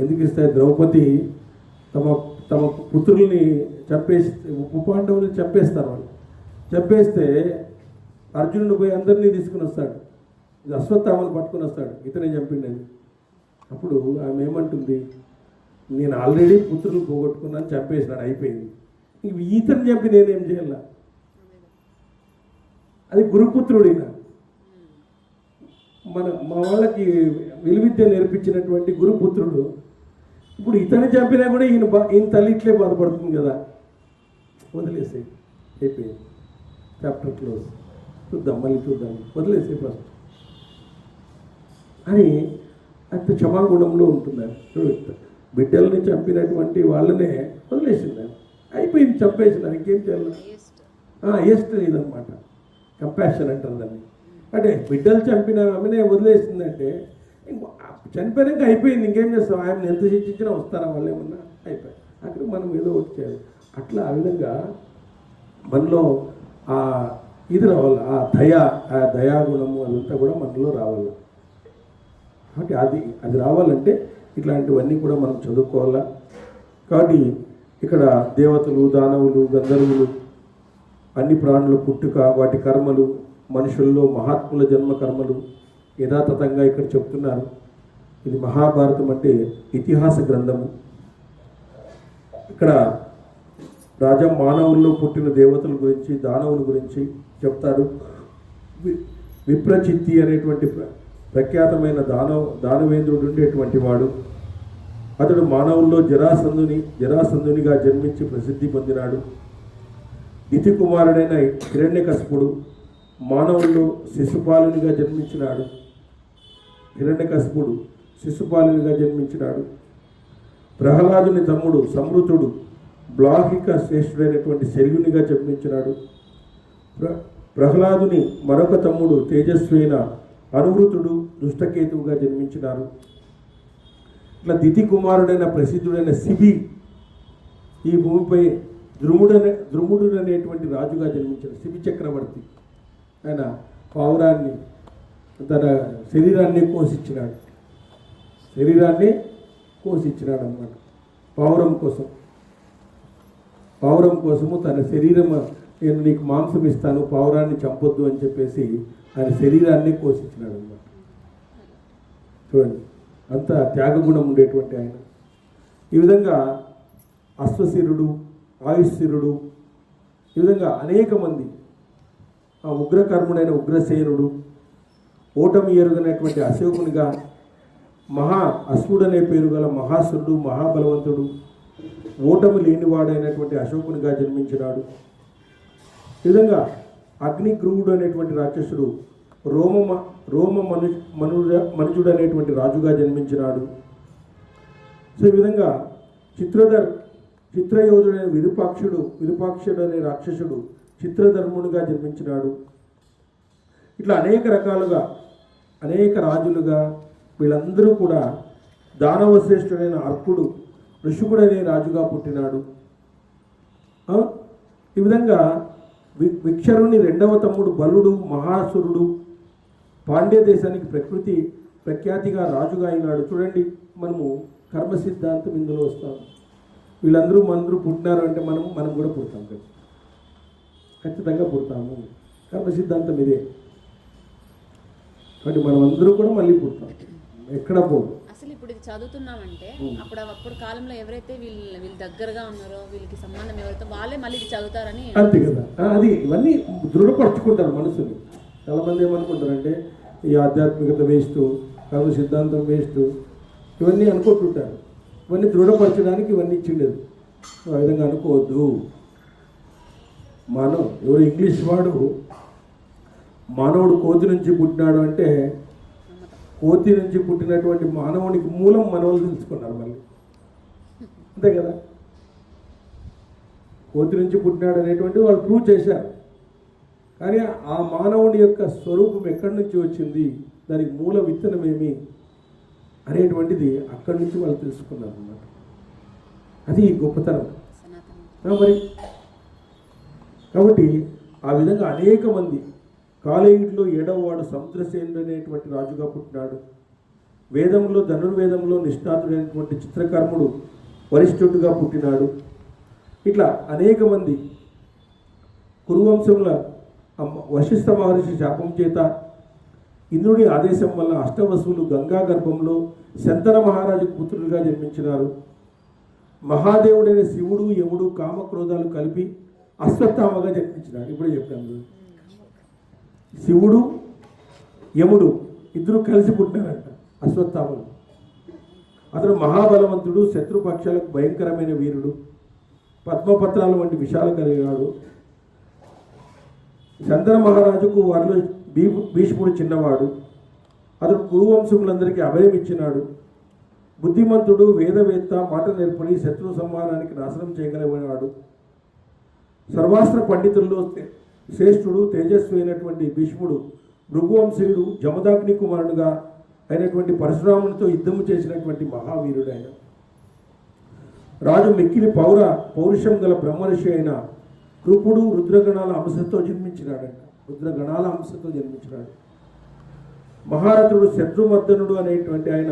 ఎందుకు ఇస్తాయి? ద్రౌపది తమ పుత్రుల్ని చంపేసి, ఉపపాండవుల్ని చంపేస్తారు. వాళ్ళు చంపేస్తే అర్జునుడు పోయి అందరినీ తీసుకుని వస్తాడు, అశ్వత్థామను పట్టుకుని వస్తాడు, ఇతనే చంపిండని. అప్పుడు ఆమె ఏమంటుంది, నేను ఆల్రెడీ పుత్రులు పోగొట్టుకున్నాను, చంపేసినాడు, అయిపోయింది, ఇంక ఈతను చంపి నేనేం చేయాల? అది గురుపుత్రుడిన మా వాళ్ళకి విలువిద్య నేర్పించినటువంటి గురుపుత్రుడు. ఇప్పుడు ఇతను చంపినా కూడా ఈయన తల్లి ఇట్లే బాధపడుతుంది కదా, వదిలేసే, అయిపోయింది, చాప్టర్ క్లోజ్, చూద్దాం మళ్ళీ చూద్దాం, వదిలేసే ఫస్ట్ అని అంత క్షమాగుణంలో ఉంటున్నారు. బిడ్డల్ని చంపినటువంటి వాళ్ళనే వదిలేసింది, అయిపోయింది, చంపేసినారు, ఇంకేం చేయాలి? ఎస్ట్ ఇదనమాట, కంపాషన్ అంటారు దాన్ని. అంటే బిడ్డలు చంపిన ఆమెనే వదిలేసిందంటే చనిపోయాక అయిపోయింది, ఇంకేం చేస్తాం? ఆమెను ఎంత శిక్షించినా వస్తారా వాళ్ళు ఏమన్నా? అయిపోయి అక్కడ మనం ఏదో ఒకటి చేయాలి. అట్లా ఆ విధంగా మనలో ఇది రావాలి, ఆ దయాగుణము అదంతా కూడా మనలో రావాలి. కాబట్టి అది రావాలంటే ఇట్లాంటివన్నీ కూడా మనం చదువుకోవాలా. కాబట్టి ఇక్కడ దేవతలు, దానవులు, గంధర్వులు, అన్ని ప్రాణుల పుట్టుక, వాటి కర్మలు, మనుషుల్లో మహాత్ముల జన్మ కర్మలు యథాతథంగా ఇక్కడ చెప్తున్నారు. ఇది మహాభారతం అంటే ఇతిహాస గ్రంథము. ఇక్కడ రాజా మానవుల్లో పుట్టిన దేవతల గురించి, దానవుల గురించి చెప్తాడు. విప్రచిత్తి అనేటువంటి ప్రఖ్యాతమైన దానవేంద్రుడు ఉండేటువంటి వాడు. అతడు మానవుల్లో జరాసంధునిగా జన్మించి ప్రసిద్ధి పొందినాడు. దితి కుమారుడైన హిరణ్యకశిపుడు మానవుల్లో శిశుపాలునిగా జన్మించినాడు. ప్రహ్లాదుని తమ్ముడు సంవృతుడు బ్లాహిక శ్రేష్ఠుడైనటువంటి శల్యునిగా జన్మించినాడు. ప్రహ్లాదుని మరొక తమ్ముడు తేజస్వైన అనువృతుడు దుష్టకేతువుగా జన్మించినారు. ఇట్లా దితి కుమారుడైన ప్రసిద్ధుడైన శిబి ఈ భూమిపై ద్రుముడు అనేటువంటి రాజుగా జన్మించాడు. శిబి చక్రవర్తి ఆయన పావురాన్ని, తన శరీరాన్ని కోసిచ్చినాడు అన్నమాట. పావురం కోసము తన శరీరం, నేను నీకు మాంసం ఇస్తాను, పావురాన్ని చంపొద్దు అని చెప్పేసి ఆయన శరీరాన్ని కోసిచ్చినాడు అన్నమాట. చూడండి, అంత త్యాగగుణం ఉండేటువంటి ఆయన. ఈ విధంగా అశ్వశిరుడు, ఆయుశ్శిరుడు, ఈ విధంగా అనేక మంది, ఆ ఉగ్రకర్ముడైన ఉగ్రసేనుడు, ఓటమి ఎరుగనటువంటి అశోకునిగా, అశ్వుడనే పేరు గల మహాసురుడు, మహాబలవంతుడు, ఓటమి లేనివాడైనటువంటి అశోకునిగా జన్మించినాడు. ఈ విధంగా అగ్నిగ్రువుడు అనేటువంటి రాక్షసుడు రోమ రోమ మనుజుడు అనేటువంటి రాజుగా జన్మించినాడు. సో ఈ విధంగా చిత్రయోధుడైన విరూపాక్షుడు అనే రాక్షసుడు చిత్రధర్ముడిగా జన్మించినాడు. ఇట్లా అనేక రకాలుగా అనేక రాజులుగా వీళ్ళందరూ కూడా దానవశ్రేష్ఠుడైన అర్కుడు ఋషుకుడనే రాజుగా పుట్టినాడు. ఈ విధంగా విక్షరుని రెండవ తమ్ముడు బలుడు మహాసురుడు పాండ్య దేశానికి ప్రఖ్యాతిగా రాజుగా అయినాడు. చూడండి, మనము కర్మ సిద్ధాంతం ఇందులో వస్తాం. వీళ్ళందరూ మనందరూ పుట్టినారు అంటే మనం కూడా పుడతాం కదా, ఖచ్చితంగా పుడతాము. కర్మ సిద్ధాంతం ఇదే. కాబట్టి మనం అందరూ కూడా మళ్ళీ పుడతాం, ఎక్కడ పోదు. అసలు ఇప్పుడు ఇది చదువుతున్నామంటే అప్పుడు కాలంలో ఎవరైతే వీళ్ళు దగ్గరగా ఉన్నారో, వీళ్ళకి సంబంధం ఎవరైతే వాళ్ళే మళ్ళీ ఇది చదువుతారని అంతే కదా. అది ఇవన్నీ దృఢపరచుకుంటారు మనసుని. చాలామంది ఏమనుకుంటారంటే ఈ ఆధ్యాత్మికత వేస్ట్, కర్మ సిద్ధాంతం వేస్ట్, ఇవన్నీ అనుకుంటుంటారు. ఇవన్నీ దృఢపరచడానికి ఇవన్నీ ఇచ్చిండేది. ఆ విధంగా అనుకోవద్దు. ఎవరు ఇంగ్లీష్ వాడు మానవుడు కోతి నుంచి పుట్టినాడు అంటే కోతి నుంచి పుట్టినటువంటి మానవునికి మూలం మనవులు తెలుసుకున్నారు మళ్ళీ, అంతే కదా. కోతి నుంచి పుట్టినాడు అనేటువంటి వాళ్ళు ప్రూవ్ చేశారు. కానీ ఆ మానవుడి యొక్క స్వరూపం ఎక్కడి నుంచి వచ్చింది, దానికి మూల విత్తనం ఏమి అనేటువంటిది అక్కడి నుంచి వాళ్ళు తెలుసుకున్నారు అన్నమాట. అది గొప్పతనం మరి. కాబట్టి ఆ విధంగా అనేక మంది, కాలేయుడిలో 7వ వాడు సముద్రసేనుడు అనేటువంటి రాజుగా పుట్టినాడు. ధనుర్వేదంలో నిష్ణాతుడైనటువంటి చిత్రకర్ముడు వరిష్ఠుడుగా పుట్టినాడు. ఇట్లా అనేక మంది కురువంశంలో వశిష్ఠ మహర్షి శాపం చేత ఇంద్రుడి ఆదేశం వల్ల అష్టవసువులు గంగా గర్భంలో శంతన మహారాజుకు పుత్రులుగా జన్మించినారు. మహాదేవుడైన శివుడు యముడు కామక్రోధాలు కలిపి అశ్వత్థామగా జన్మించినాడు. ఇప్పుడే చెప్పాను, శివుడు యముడు ఇద్దరు కలిసి పుట్టినారంట అశ్వత్థామలు. అతడు మహాబలవంతుడు, శత్రుపక్షాలకు భయంకరమైన వీరుడు, పద్మపత్రాల వంటి విషయాలు కలిగినాడు. శంతన మహారాజుకు వారిలో భీష్ముడు చిన్నవాడు. అతడు కురువంశములందరికీ అభయం ఇచ్చినాడు. బుద్ధిమంతుడు, వేదవేత్త, మాట నేర్పడి శత్రు సంహారానికి నాశనం చేయగలిగినాడు. సర్వాస్త్ర పండితుల్లో శ్రేష్ఠుడు, తేజస్వి అయినటువంటి భీష్ముడు భృగువంశీయుడు, జమదాగ్ని కుమారుడుగా అయినటువంటి పరశురామునితో యుద్ధము చేసినటువంటి మహావీరుడు ఆయన. రాజు మిక్కిలి పౌరుషం గల బ్రహ్మర్షి అయిన కృపుడు రుద్రగణాల అంశతో జన్మించినాడంట. మహారథుడు శత్రుమర్దనుడు అనేటువంటి ఆయన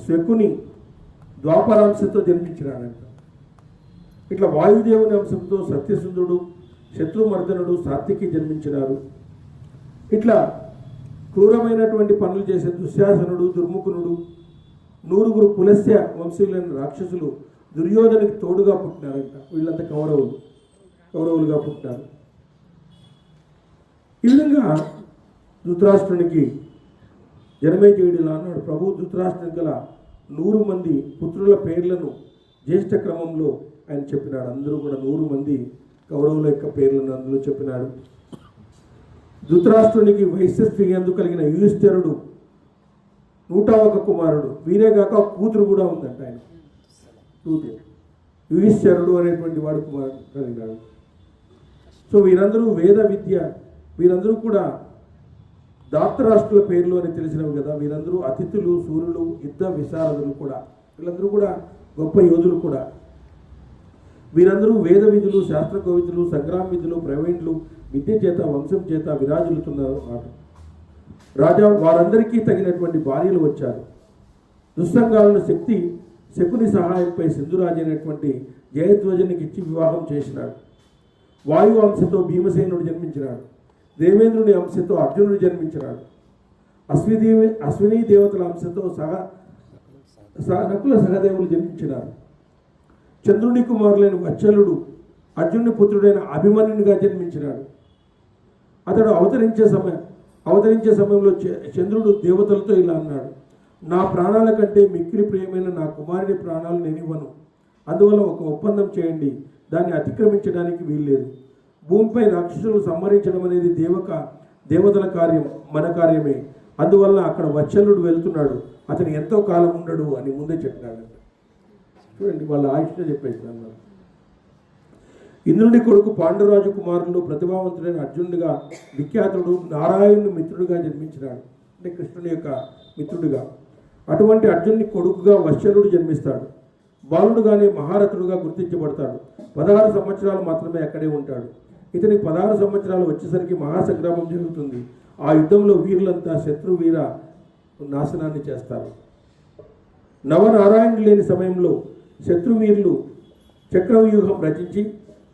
శకుని ద్వాపరాంశతో జన్మించినాడంట. ఇట్లా వాయుదేవుని అంశంతో సత్యసుందుడు, శత్రుమర్దనుడు, సాత్వికి జన్మించినారు. ఇట్లా క్రూరమైనటువంటి పనులు చేసే దుశ్శాసనుడు, దుర్ముఖునుడు, 100 పులస్య వంశీయులైన రాక్షసులు దుర్యోధనకి తోడుగా పుట్టినారంట. వీళ్ళంతా కౌరవులుగా పుట్టినారు. ఈ విధంగా ధృతరాష్ట్రునికి జనమేజయుడు ఇలా అన్నాడు, ప్రభు ధృతరాష్ట్రునికి గల 100 మంది పుత్రుల పేర్లను జ్యేష్ఠ క్రమంలో ఆయన చెప్పినాడు. అందరూ కూడా 100 మంది కౌరవుల యొక్క పేర్లను అందులో చెప్పినాడు. ధృతరాష్ట్రునికి వైశ్యస్త్రీ యందు కలిగిన యుధిష్ఠిరుడు 101 కుమారుడు. వీరేగాక కూతురు కూడా ఉందంట ఆయన. యుధిష్ఠిరుడు అనేటువంటి వాడు కుమారుడు కలిగినాడు. సో వీరందరూ వేద విద్య, వీరందరూ కూడా దాత్రాష్ట్రుల పేర్లు అని తెలిసినవి కదా. వీరందరూ అతిథులు, సూర్యులు, యుద్ధ విశారదులు కూడా. వీళ్ళందరూ కూడా గొప్ప యోధులు కూడా. వీరందరూ వేద విధులు, శాస్త్ర కవితులు, సంగ్రామ విధులు, ప్రవీణులు, విద్య చేత, వంశం చేత విరాజులుతున్నారు. రాజా వారందరికీ తగినటువంటి భార్యలు వచ్చారు. దుస్సంగాలను శకుని సహాయంపై సింధురాజు అయినటువంటి జయధ్వజనికి ఇచ్చి వివాహం చేసినాడు. వాయు అంశతో భీమసేనుడు జన్మించినాడు. దేవేంద్రుని అంశతో అర్జునుడు జన్మించినాడు. అశ్విని దేవతల అంశతో నకుల సహదేవులు జన్మించినారు. చంద్రుని కుమారులైన వత్సలుడు అర్జునుని పుత్రుడైన అభిమన్యునిగా జన్మించినాడు. అతడు అవతరించే సమయంలో చంద్రుడు దేవతలతో ఇలా అన్నాడు, నా ప్రాణాల కంటే మిక్కిలి ప్రియమైన నా కుమారుని ప్రాణాలు నేను ఇవ్వను. అందువల్ల ఒక ఒప్పందం చేయండి, దాన్ని అతిక్రమించడానికి వీల్లేదు. భూమిపై రాక్షసులను సంహరించడం అనేది దేవతల కార్యం మన కార్యమే, అందువల్ల అక్కడ వత్సలుడు వెళ్తున్నాడు, అతను ఎంతో కాలం ఉండడు అని ముందే చెప్పినాడు. చూడండి, వాళ్ళ ఆయుష్లో చెప్పేసి అన్నారు. ఇంద్రుడి కొడుకు పాండురాజు కుమారులు ప్రతిభావంతుడైన అర్జునుడిగా విఖ్యాతుడు, నారాయణుని మిత్రుడిగా జన్మించినాడు, అంటే కృష్ణుని యొక్క మిత్రుడిగా. అటువంటి అర్జునుని కొడుకుగా వత్సలుడు జన్మిస్తాడు. బాలుడుగానే మహారథుడుగా గుర్తించబడతాడు. 16 సంవత్సరాలు మాత్రమే అక్కడే ఉంటాడు. ఇతనికి 16 సంవత్సరాలు వచ్చేసరికి మహాసంగ్రామం జరుగుతుంది. ఆ యుద్ధంలో వీరులంతా శత్రువీర నాశనాన్ని చేస్తారు. నవనారాయణుడు లేని సమయంలో శత్రువీరులు చక్రవ్యూహం రచించి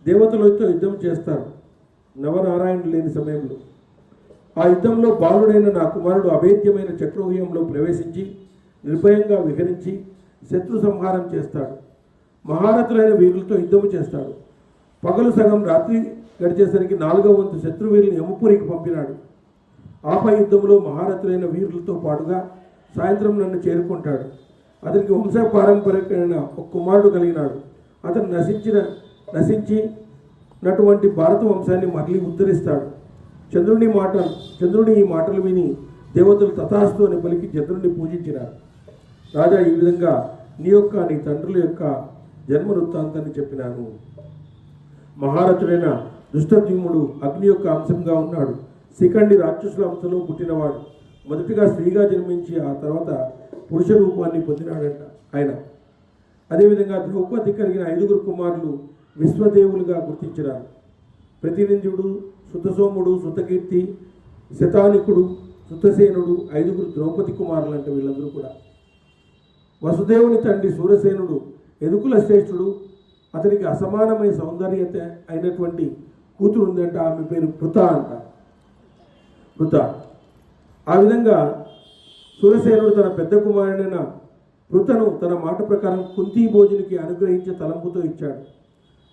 దేవతలతో యుద్ధం చేస్తారు. నవనారాయణుడు లేని సమయంలో ఆ యుద్ధంలో బాలుడైన నా కుమారుడు అభేద్యమైన చక్రవ్యూహంలో ప్రవేశించి నిర్భయంగా విహరించి శత్రు సంహారం చేస్తాడు. మహారథులైన వీరులతో యుద్ధము చేస్తాడు. పగలు సగం, రాత్రి గడిచేసరికి 4వ వంతు శత్రువీరులను యమపురికి పంపినాడు. ఆపై యుద్ధంలో మహారథులైన వీరులతో పాటుగా సాయంత్రం నన్ను చేరుకుంటాడు. అతనికి వంశపారంపర్యమైన ఒక కుమారుడు కలిగినాడు. అతను నశించినటువంటి భారత వంశాన్ని మళ్ళీ ఉద్ధరిస్తాడు. చంద్రుని ఈ మాటలు విని దేవతలు తథాస్తు అని పలికి చంద్రుడిని పూజించినారు. రాజా, ఈ విధంగా నీ తండ్రుల యొక్క జన్మ వృత్తాంతాన్ని చెప్పినాను. మహారథుడైన దుష్టద్యుమ్నుడు అగ్ని యొక్క అంశంగా ఉన్నాడు. శిఖండి రాక్షసుల అంశంలో పుట్టినవాడు. మొదటిగా స్త్రీగా జన్మించి ఆ తర్వాత పురుష రూపాన్ని పొందినాడంట ఆయన. అదేవిధంగా ద్రౌపది కలిగిన 5 కుమారులు విశ్వదేవులుగా గుర్తించినారు. ప్రతినింజుడు, సుతసోముడు, సుతకీర్తి, శతానికుడు, సుతసేనుడు 5 ద్రౌపది కుమారులు అంటే వీళ్ళందరూ కూడా. వసుదేవుని తండ్రి సూరసేనుడు ఎదుకుల శ్రేష్ఠుడు. అతనికి అసమానమైన సౌందర్యత అయినటువంటి కూతురు ఉందంట. ఆమె పేరు పృత అంట. పృత. ఆ విధంగా సూరసేనుడు తన పెద్ద కుమారుడైన పృతను తన మాట ప్రకారం కుంతీ భోజునికి అనుగ్రహించే తలంపుతో ఇచ్చాడు.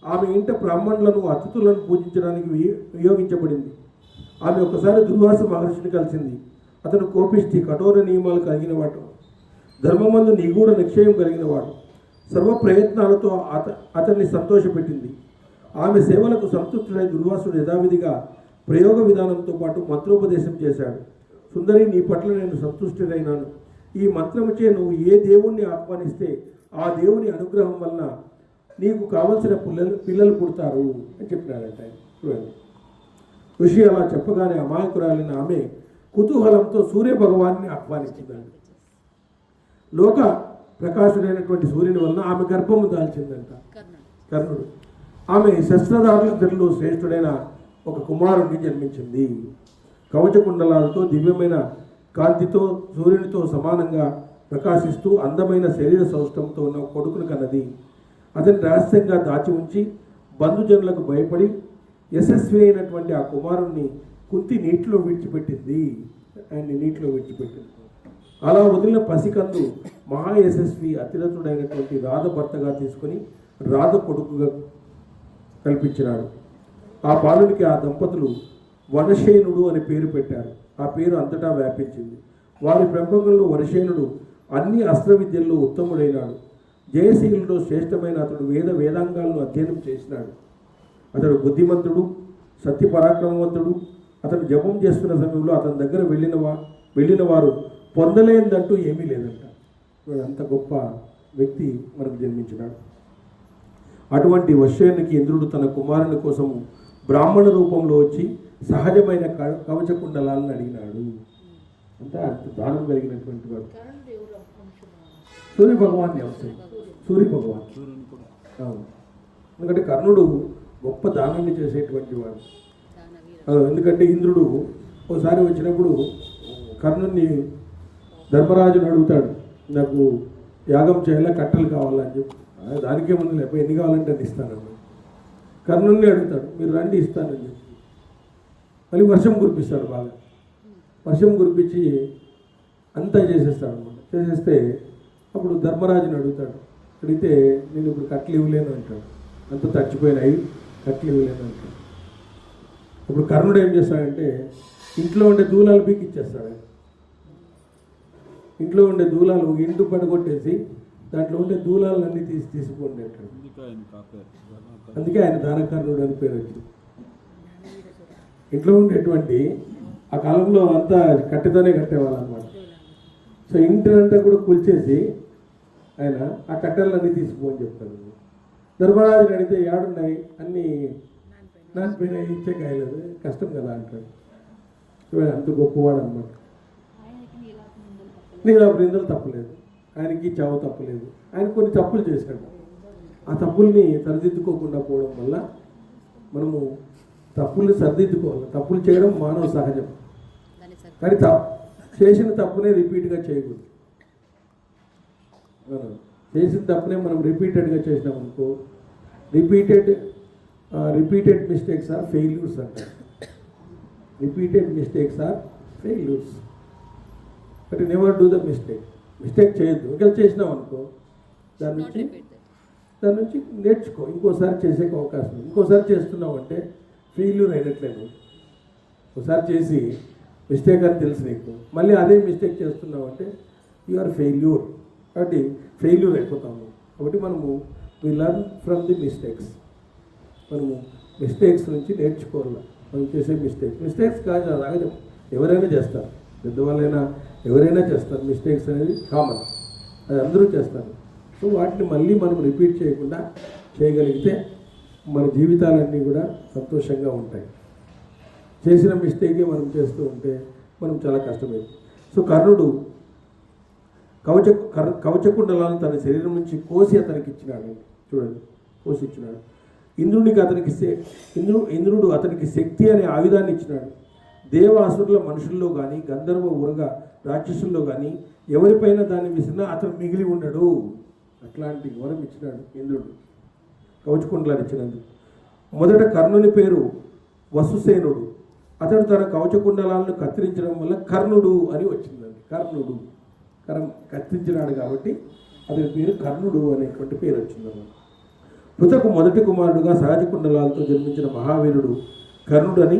ఆమె ఇంట బ్రాహ్మణులను, అతిథులను పూజించడానికి వినియోగించబడింది. ఆమె ఒకసారి దుర్వాస మహర్షిని కలిసింది. అతను కోపిష్టి, కఠోర నియమాలు కలిగినవాడు, ధర్మమందు నిగూఢ నిశ్చయం కలిగినవాడు. సర్వ ప్రయత్నాలతో అతన్ని సంతోషపెట్టింది. ఆమె సేవలకు సంతృప్తుడై దుర్వాసుడు యథావిధిగా ప్రయోగ విధానంతో పాటు మంత్రోపదేశం చేశాడు. సుందరి, నీ పట్ల నేను సంతుష్టుడైనాను. ఈ మంత్రముచే నువ్వు ఏ దేవుణ్ణి ఆహ్వానిస్తే ఆ దేవుని అనుగ్రహం వలన నీకు కావలసిన పిల్లలు పుడతారు అని చెప్పినాడంట. చూడండి, ఋషి అలా చెప్పగానే అమాయకురాలిన ఆమె కుతూహలంతో సూర్య భగవాన్ని ఆహ్వానించిందంట. లోక ప్రకాశుడైనటువంటి సూర్యుని వలన ఆమె గర్భము దాల్చిందంట. కర్ణుడు. ఆమె శస్త్రధారులందరిలో శ్రేష్ఠుడైన ఒక కుమారుడికి జన్మించింది. కవచ కుండలాలతో దివ్యమైన కాంతితో సూర్యునితో సమానంగా ప్రకాశిస్తూ అందమైన శరీర సౌష్ఠంతో ఉన్న కొడుకును కన్నది. అతన్ని రహస్యంగా దాచి ఉంచి బంధుజనులకు భయపడి యశస్వి అయినటువంటి ఆ కుమారుణ్ణి కుంతి నీటిలో విడిచిపెట్టింది. ఆయన్ని నీటిలో విడిచిపెట్టింది. అలా వదిలిన పసికందు మహాయశస్వి అతిరథుడైనటువంటి రాధ భర్తగా తీసుకొని రాధ కొడుకుగా కల్పించినాడు. ఆ బాలునికి ఆ దంపతులు వనశేనుడు అనే పేరు పెట్టారు. ఆ పేరు అంతటా వ్యాపించింది. వారి పెంపకంలో వనశేనుడు అన్ని అస్త్ర విద్యల్లో ఉత్తముడైనాడు. జయశీలుడు శ్రేష్టమైన అతడు వేదాంగాలను అధ్యయనం చేసినాడు. అతడు బుద్ధిమంతుడు, సత్య పరాక్రమవంతుడు. అతను జపం చేస్తున్న సమయంలో అతని దగ్గర వెళ్ళిన వారు పొందలేదంటూ ఏమీ లేదంట. అంత గొప్ప వ్యక్తి మనకు జన్మించినాడు. అటువంటి వశ్యనునికి ఇంద్రుడు తన కుమారుని కోసము బ్రాహ్మణ రూపంలో వచ్చి సహజమైన కవచ కుండలాలను అడిగినాడు. అంతా అంత దానం కలిగినటువంటి వాడు సూర్యభగవాన్ని అవసరం. సూర్యభగవాన్. ఎందుకంటే కర్ణుడు గొప్ప దానాన్ని చేసేటువంటి వాడు. ఎందుకంటే ఇంద్రుడు ఒకసారి వచ్చినప్పుడు కర్ణుడిని ధర్మరాజుని అడుగుతాడు, నాకు యాగం చేయాలా, కట్టెలు కావాలని చెప్పి. దానికే ముందు లేకపోతే ఎన్ని కావాలంటే అది ఇస్తానని కర్ణుడిని అడుగుతాడు. మీరు రండి ఇస్తానని చెప్పి మళ్ళీ వర్షం కురిపిస్తాడు. బాగా వర్షం కురిపించి అంతా చేసేస్తాడు అనమాట. చేసేస్తే అప్పుడు ధర్మరాజుని అడుగుతాడు. అడిగితే నేను ఇప్పుడు కట్టెలు ఇవ్వలేను అంటాడు. అంత తడిచిపోయినాయి, కట్టెలు ఇవ్వలేను అంటాడు. అప్పుడు కర్ణుడు ఏం చేస్తాడంటే ఇంట్లో ఉండే దూలాలు పీకి ఇచ్చేస్తాడు. ఇంట్లో ఉండే దూలాలు ఇంటి పడగొట్టేసి దాంట్లో ఉండే దూలాలన్నీ తీసుకోండి అంటాడు. అందుకే ఆయన దానకర్ణుడు అని పేరు వచ్చింది. ఇంట్లో ఉండేటువంటి ఆ కాలంలో అంతా కట్టెతోనే కట్టేవాళ్ళు అనమాట. సో ఇంటినంతా కూడా కూల్చేసి ఆయన ఆ కట్టెలన్నీ తీసుకుపోని చెప్తాడు. ధర్మరాజుని అడిగితే ఏడున్నాయి, అన్నీ నానిపోయినాయి, ఇచ్చే కాయలేదు, కష్టం కదా అంటాడు. చూడండి అంత గొప్పవాడు అనమాట. నీలాపు నిందలు తప్పలేదు, ఆయనకి చావు తప్పలేదు. ఆయన కొన్ని తప్పులు చేశాడు. ఆ తప్పుల్ని సరిదిద్దుకోకుండా పోవడం వల్ల మనము తప్పుల్ని సరిదిద్దుకోవాలి. తప్పులు చేయడం మానవ సహజం, కానీ చేసిన తప్పునే రిపీట్గా చేయకూడదు. చేసిన తప్పునే మనం రిపీటెడ్గా చేసినాం అనుకో, రిపీటెడ్ మిస్టేక్స్ ఆర్ ఫెయిల్యూర్స్ అంటారు. Repeated mistakes are failures. But never do the mistake చేయొద్దు. ఇంకా చేసినాం అనుకో, దాని నుంచి నేర్చుకో, ఇంకోసారి చేసే అవకాశం ఉంది. ఇంకోసారి చేస్తున్నావు అంటే ఫెయిల్యూర్ అయినట్లేదు. ఒకసారి చేసి మిస్టేక్ అని తెలుసు నీకు, మళ్ళీ అదే మిస్టేక్ చేస్తున్నావు అంటే యు ఆర్ ఫెయిల్యూర్. కాబట్టి ఫెయిల్యూర్ అయిపోతాము. కాబట్టి మనము we learn from the mistakes. మనము మిస్టేక్స్ నుంచి నేర్చుకోవాలి. మనం చేసే మిస్టేక్స్ కాదు, సహజం, ఎవరైనా చేస్తారు. పెద్దవాళ్ళైనా ఎవరైనా చేస్తారు. మిస్టేక్స్ అనేది కామన్, అది అందరూ చేస్తారు. సో వాటిని మళ్ళీ మనం రిపీట్ చేయకుండా చేయగలిగితే మన జీవితాలన్నీ కూడా సంతోషంగా ఉంటాయి. చేసిన మిస్టేకే మనం చేస్తూ ఉంటే మనం చాలా కష్టమైంది. సో కర్ణుడు కవచకుండలాలను తన శరీరం నుంచి కోసి అతనికి ఇచ్చినాడు. చూడండి, కోసి ఇచ్చినాడు. ఇంద్రుడు అతనికి శక్తి అనే ఆయుధాన్ని ఇచ్చినాడు. దేవాసురుల మనుషుల్లో కానీ గంధర్వ ఉరగ రాక్షసుల్లో కానీ ఎవరిపైన దాన్ని విసిరినా అతను మిగిలి ఉండడు. అట్లాంటి వరం ఇచ్చినాడు ఇంద్రుడు కవచకుండలాన్ని ఇచ్చినందుకు. మొదట కర్ణుని పేరు వసుసేనుడు. అతడు తన కవచకుండలాలను కత్తిరించడం వల్ల కర్ణుడు అని వచ్చిందండి. కర్ణుడు కత్తిరించినాడు కాబట్టి అతని పేరు కర్ణుడు అనేటువంటి పేరు వచ్చిందన్నమాట. పృథకు మొదటి కుమారుడుగా సహజ కుండలాలతో జన్మించిన మహావీరుడు కర్ణుడు అని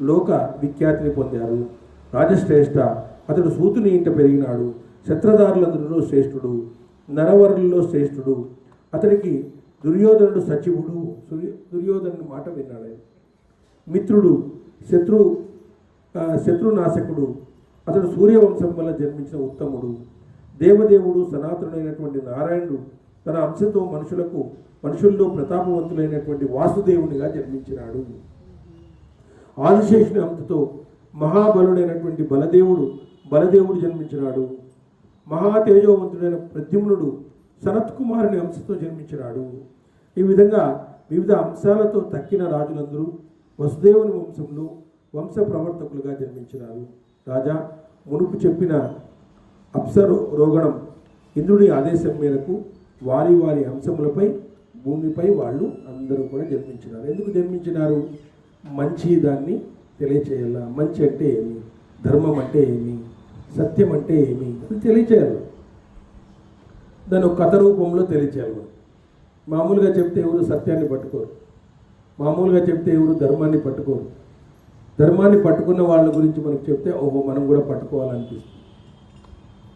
లోక విఖ్యాతిని పొందారు. రాజశ్రేష్ఠ అతడు సూతుని ఇంట పెరిగినాడు. క్షత్రధారులందరిలో శ్రేష్ఠుడు, నరవరులలో శ్రేష్ఠుడు. అతనికి దుర్యోధనుడు సచివుడు. దుర్యోధనుడి మాట విన్నాడు. మిత్రుడు శత్రునాశకుడు. అతడు సూర్యవంశం వల్ల జన్మించిన ఉత్తముడు. దేవదేవుడు సనాతనుడైనటువంటి నారాయణుడు తన అంశతో మనుషుల్లో ప్రతాపవంతులైనటువంటి వాసుదేవునిగా జన్మించినాడు. ఆదిశేషుని అంశతో మహాబలుడైనటువంటి బలదేవుడు జన్మించినాడు. మహాతేజోవంతుడైన ప్రద్యుమ్నుడు సనత్కుమారుని అంశతో జన్మించినాడు. ఈ విధంగా వివిధ అంశాలతో తక్కిన రాజులందరూ వసుదేవుని వంశంలో వంశ ప్రవర్తకులుగా జన్మించినారు. రాజా, మునుపు చెప్పిన అప్సరోగణం ఇంద్రుడి ఆదేశం మేరకు వారి వారి అంశములపై భూమిపై వాళ్ళు అందరూ కూడా జన్మించినారు. ఎందుకు జన్మించినారు? మంచి దాన్ని తెలియచేయాల. మంచి అంటే ఏమి, ధర్మం అంటే ఏమి, సత్యం అంటే ఏమి అది తెలియచేయాలి. దాని ఒక కథ రూపంలో తెలియచేయాలి. మామూలుగా చెప్తే ఎవరు సత్యాన్ని పట్టుకోరు, మామూలుగా చెప్తే ఎవరు ధర్మాన్ని పట్టుకోరు. ధర్మాన్ని పట్టుకున్న వాళ్ళ గురించి మనకు చెప్తే ఓహో మనం కూడా పట్టుకోవాలనిపిస్తుంది.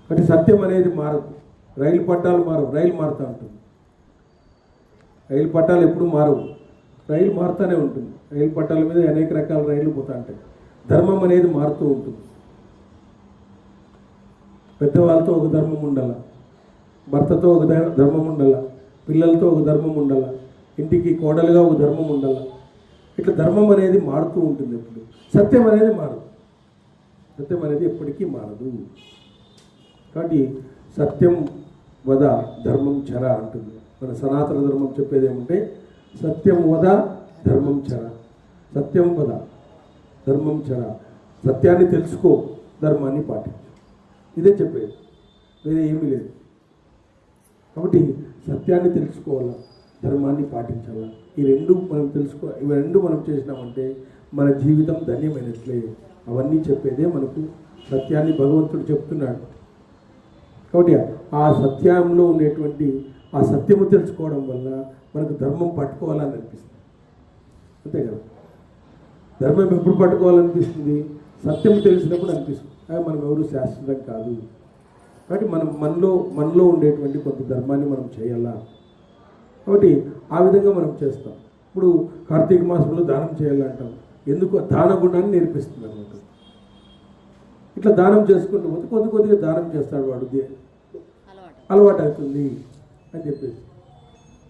కాబట్టి సత్యం అనేది మారదు. రైలు పట్టాలు మారవు, రైలు మారుతూ ఉంటుంది. రైలు పట్టాలు ఎప్పుడు మారవు, రైలు మారుతూనే ఉంటుంది. రైలు పట్టాల మీద అనేక రకాల రైళ్లు పోతూ ఉంటాయి. ధర్మం అనేది మారుతూ ఉంటుంది. పెద్దవాళ్ళతో ఒక ధర్మం ఉండాల, భర్తతో ఒక ధర్మం ఉండాల, పిల్లలతో ఒక ధర్మం ఉండాల, ఇంటికి కోడలుగా ఒక ధర్మం ఉండాల. ఇట్లా ధర్మం అనేది మారుతూ ఉంటుంది. ఎప్పుడు సత్యం అనేది మారదు, సత్యం అనేది ఎప్పటికీ మారదు. కాబట్టి సత్యం వద ధర్మం చర అంటుంది. మన సనాతన ధర్మం చెప్పేది ఏమంటే సత్యం వద ధర్మం చర, సత్యం వద ధర్మం చర. సత్యాన్ని తెలుసుకో, ధర్మాన్ని పాటించు, ఇదే చెప్పేది, వేరే ఏమీ లేదు. కాబట్టి సత్యాన్ని తెలుసుకోవాలా, ధర్మాన్ని పాటించాలా. ఇవి రెండు మనం చేసినామంటే మన జీవితం ధన్యమైనట్లే. అవన్నీ చెప్పేదే మనకు సత్యాన్ని భగవంతుడు చెప్తున్నాడు. కాబట్టి ఆ సత్యంలో ఉండేటువంటి ఆ సత్యము తెలుసుకోవడం వల్ల మనకు ధర్మం పట్టుకోవాలని అనిపిస్తుంది. అంతే కదా, ధర్మం ఎప్పుడు పట్టుకోవాలనిపిస్తుంది? సత్యం తెలిసినప్పుడు అనిపిస్తుంది. మనం ఎవరు శాశ్వతం కాదు. కాబట్టి మనలో ఉండేటువంటి కొంత ధర్మాన్ని మనం చేయాలా. కాబట్టి ఆ విధంగా మనం చేస్తాం. ఇప్పుడు కార్తీక మాసంలో దానం చేయాలంటాం. ఎందుకు? దాన గుణాన్ని నేర్పిస్తుంది అన్నమాట. ఇట్లా దానం చేసుకుంటూ పోతే కొద్ది కొద్దిగా దానం చేస్తాడు వాడు, అలవాటు. అలవాటు అవుతుంది అని చెప్పేసి.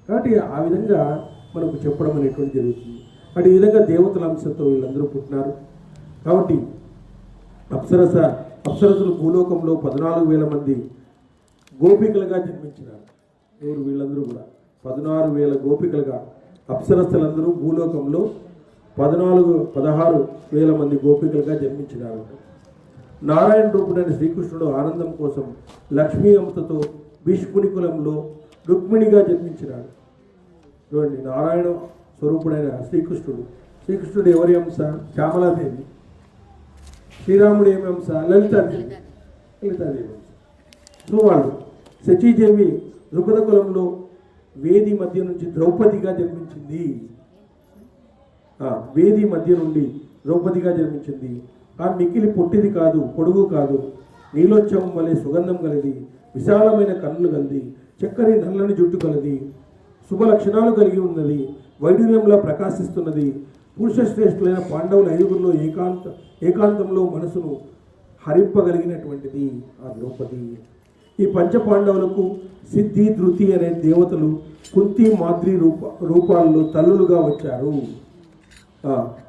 కాబట్టి ఆ విధంగా మనకు చెప్పడం అనేటువంటి జరుగుతుంది. కాబట్టి ఈ విధంగా దేవతల అంశంతో వీళ్ళందరూ పుట్టినారు. కాబట్టి అప్సరసులు భూలోకంలో 14,000 మంది గోపికలుగా జన్మించినారు. ఎవరు వీళ్ళందరూ కూడా 16,000 గోపికలుగా, అప్సరస్తులందరూ భూలోకంలో 16,000 మంది గోపికలుగా జన్మించినారు. నారాయణ రూపుడైన శ్రీకృష్ణుడు ఆనందం కోసం లక్ష్మీ అంశతో భీష్ముని కులంలో రుక్మిణిగా జన్మించినాడు. చూడండి, నారాయణ స్వరూపుడైన శ్రీకృష్ణుడు ఎవరి అంశ? శ్యామలాదేవి. శ్రీరాముడు ఏమి అంశ? లలితాదేవి అంశ. సో వాళ్ళు శచీదేవి ద్రుపద కులంలో వేది మధ్య నుంచి ద్రౌపదిగా జన్మించింది. వేది మధ్య నుండి ద్రౌపదిగా జన్మించింది. ఆ మిక్కిలి పొట్టిది కాదు, పొడుగు కాదు, నీలోత్సవం వలె సుగంధం కలది, విశాలమైన కన్నులు కలది, చక్కని నల్లని జుట్టు కలది, శుభ లక్షణాలు కలిగి ఉన్నది, వైడూర్యంలా ప్రకాశిస్తున్నది. పురుష శ్రేష్ఠులైన పాండవుల 5గురిలో ఏకాంతంలో మనసును హరింపగలిగినటువంటిది ఆ ద్రౌపది. ఈ పంచపాండవులకు సిద్ధి, ధృతి అనే దేవతలు కుంతి, మాద్రి రూపాల్లో తల్లులుగా వచ్చారు.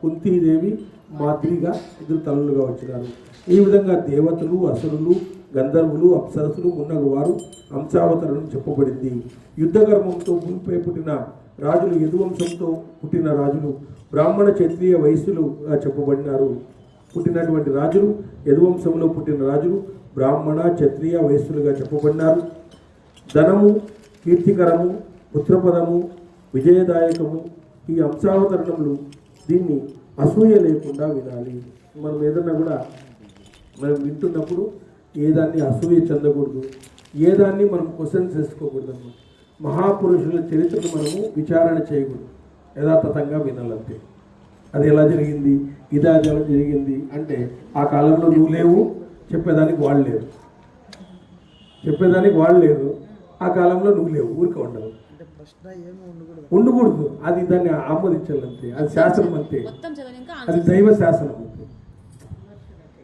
కుంతీదేవి, మాద్రిగా ఇద్దరు తల్లులుగా వచ్చినారు. ఈ విధంగా దేవతలు, అసురులు, గంధర్వులు, అప్సరసులు మున్నగు వారు అంశావతరణం చెప్పబడింది. యుద్ధకర్మంతో భూమిపై పుట్టిన రాజులు, యదువంశంతో పుట్టిన రాజులు, బ్రాహ్మణ క్షత్రియ వైశ్యులుగా చెప్పబడినారు. పుట్టినటువంటి రాజులు, యదువంశంలో పుట్టిన రాజులు బ్రాహ్మణ క్షత్రియ వైశ్యులుగా చెప్పబడినారు. ధనము, కీర్తికరము, పుత్రపదము, విజయదాయకము ఈ అంశావతరణములు. దీన్ని అసూయ లేకుండా వినాలి. మనం ఏదన్నా కూడా మనం వింటున్నప్పుడు ఏదాన్ని అసూయ చెందకూడదు, ఏదాన్ని మనం క్వశ్చన్స్ వేసుకోకూడదు అన్నమాట. మహాపురుషుల చరిత్రను మనము విచారణ చేయకూడదు, యథాతథంగా వినాలంతే. అది ఎలా జరిగింది, అది ఎలా జరిగింది అంటే ఆ కాలంలో నువ్వు లేవు, చెప్పేదానికి వాళ్ళు లేరు, ఆ కాలంలో నువ్వు లేవు, ఊరికే ఉండవు, ఉండకూడదు. అది దాన్ని ఆమోదించాలంతే. అది శాసనం అంతే, అది దైవ శాసనం అంతే.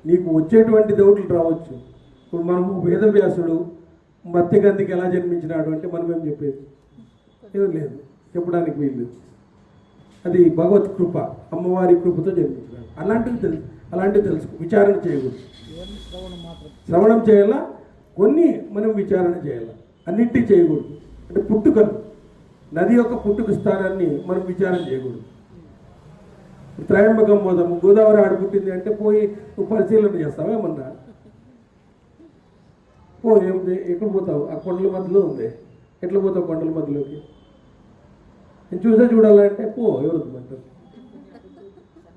నీకు వచ్చేటువంటి డౌట్లు రావచ్చు. ఇప్పుడు మనము వేదవ్యాసుడు మత్స్యగంధికి ఎలా జన్మించినాడు అంటే మనం ఏం చెప్పేది ఏం లేదు, చెప్పడానికి వీళ్ళు. అది భగవత్ కృప, అమ్మవారి కృపతో జన్మించినాడు. అలాంటివి తెలుసు, విచారణ చేయకూడదు. శ్రవణం చేయాలా, కొన్ని మనం విచారణ చేయాలా, అన్నింటి చేయకూడదు. అంటే పుట్టుకలు, నది యొక్క పుట్టుక స్థానాన్ని మనం విచారణ చేయకూడదు. త్రయంబకం పోదాము, గోదావరి ఆడ పుట్టింది అంటే పోయి నువ్వు పరిశీలన చేస్తావా? ఏమన్నా ఏముంది, ఎక్కడ పోతావు? ఆ కొండల మధ్యలో ఉంది, ఎట్లా పోతావు కొండల మధ్యలోకి? నేను చూడాలంటే ఎవరు అంటారు.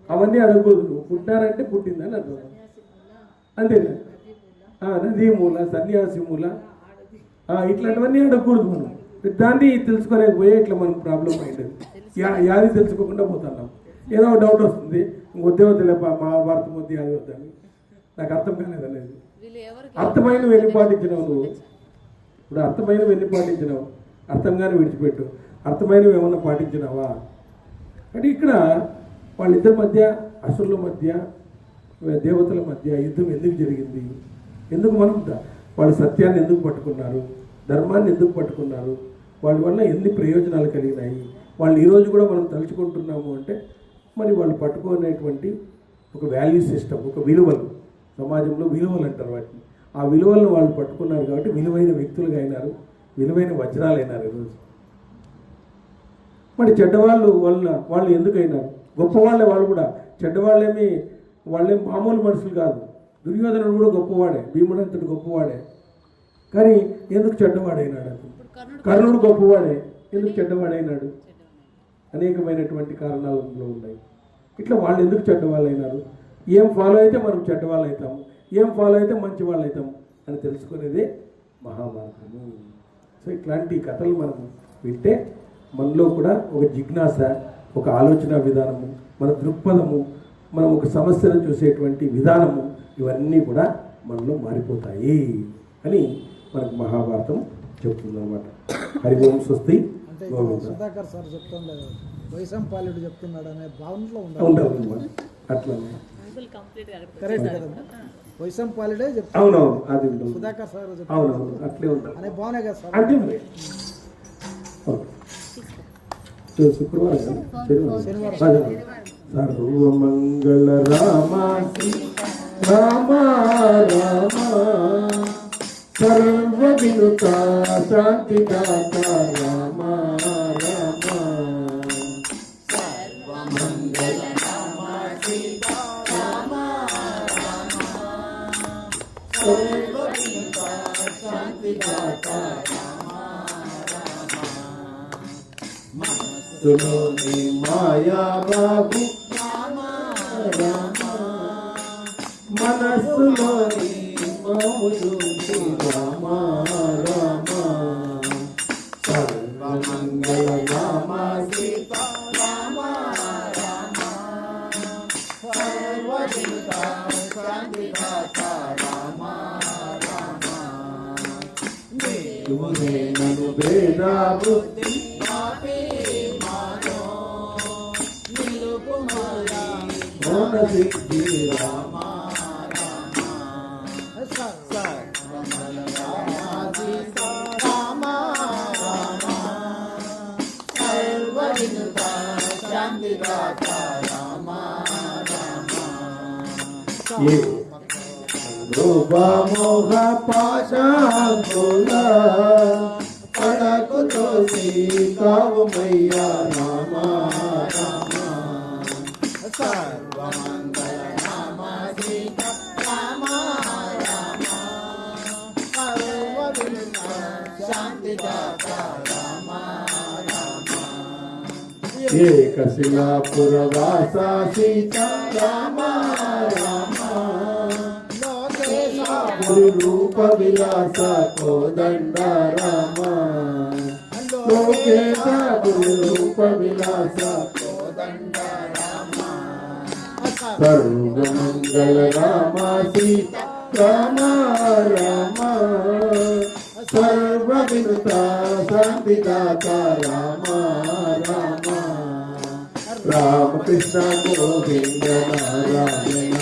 అవన్నీ అడగకూడదు. నువ్వు పుట్టారంటే పుట్టిందని అర్థం, అంతేనా? నదీ మూల, సన్యాసి మూల, ఇట్లాంటివన్నీ అడగకూడదు. మనం దాన్ని తెలుసుకోలేకపోయే ఇట్లా మనం ప్రాబ్లం అయింది. యాది తెలుసుకోకుండా పోతున్నాం. ఏదో ఒక డౌట్ వస్తుంది, వద్దే వద్దులే మహాభారతం వద్దు, అది వద్దని. నాకు అర్థం కాలేదనేది. అర్థమైన వెళ్ళి పాటించినావు నువ్వు. ఇప్పుడు అర్థమైన వెళ్ళి పాటించినావు, అర్థంగానే విడిచిపెట్టు. అర్థమైనవి ఏమన్నా పాటించినావా అంటే ఇక్కడ వాళ్ళిద్దరి మధ్య, అసురుల మధ్య, దేవతల మధ్య యుద్ధం ఎందుకు జరిగింది? ఎందుకు వాళ్ళు సత్యాన్ని ఎందుకు పట్టుకున్నారు? ధర్మాన్ని ఎందుకు పట్టుకున్నారు? వాళ్ళ వల్ల ఎన్ని ప్రయోజనాలు కలిగినాయి? వాళ్ళు ఈరోజు కూడా మనం తలుచుకుంటున్నాము అంటే మరి వాళ్ళు పట్టుకునేటువంటి ఒక వాల్యూ సిస్టమ్, ఒక విలువలు, సమాజంలో విలువలు అంటారు వాటిని. ఆ విలువలను వాళ్ళు పట్టుకున్నారు కాబట్టి విలువైన వ్యక్తులుగా అయినారు, విలువైన వజ్రాలు అయినారు ఈరోజు. మరి చెడ్డవాళ్ళు వాళ్ళు ఎందుకైనారు? గొప్పవాళ్ళే వాళ్ళు కూడా. చెడ్డవాళ్ళేమి వాళ్ళేం మామూలు మనుషులు కాదు. దుర్యోధనుడు కూడా గొప్పవాడే, భీముడంతటి గొప్పవాడే. కానీ ఎందుకు చెడ్డవాడైనాడు? కర్ణుడు గొప్పవాడే, ఎందుకు చెడ్డవాడైనాడు? అనేకమైనటువంటి కారణాలు ఉన్నాయి. ఇట్లా వాళ్ళు ఎందుకు చెడ్డవాళ్ళు అయినారు? ఏం ఫాలో అయితే మనం చెడ్డవాళ్ళు అవుతాము, ఏం ఫాలో అయితే మంచి వాళ్ళు అవుతాము అని తెలుసుకునేదే మహాభారతము. సో ఇట్లాంటి కథలు మనం వింటే మనలో కూడా ఒక జిజ్ఞాస, ఒక ఆలోచన విధానము, మన దృక్పథము, మనం ఒక సమస్యను చూసేటువంటి విధానము, ఇవన్నీ కూడా మనలో మారిపోతాయి అని మనకు మహాభారతం చెప్తుందన్నమాట. హరి ఓం స్వస్తి. సుధాకర్ సార్ చెప్తుండే వైశంపాలుడు చెప్తున్నాడు అనే భావనలో ఉండాలి అట్లా. కరెక్ట్ కదా. వైసంపాలుడే చెప్తాను. అవునవును, అది ఉంటుంది. సుధాకర్ సార్ చెప్తాను. అవునవును, అట్లే ఉంటుంది. అనే బాగున్నాయి కదా సార్. అంటే మరి ఓకే. శుక్రవారం కదా? శనివారం. సర్వమంగళ రామ రామ రామ సర్వ వినుత శాంతిదాత రామ రామ సర్వమంగళ రామ సీతా రామ రామ సర్వ వినుత శాంతిదాత మనస్సులోని మాయా బాబు రామ రామ మనస్సులోని మౌజు రామ రామ సర్వమంగళ రామ సీతా రామ రామ సర్వవినుత శాంతిదాత రామ రామ నీవునే నన్ను భేద బుద్ధి పాపే మానో నిలుపుమలా మోన సిద్ధి రామ మోహ పాశాంకుల పడకుతో సీతావమయ్యా రామ రామ సర్వమంగళ రామ సీతా రామ రామ సర్వవినుత శాంతిదాత రామ రామ ఏకశిలాపురవాస సీతా రామ రామ రూప విలాస కోదండ రామ లోకేశ రూప విలాస కోదండ రామ సర్వమంగళ రామ సీతా రామ రామ సర్వ వినుత శాంతిదాత రామ రామ రామకృష్ణ గోవింద నారాయణ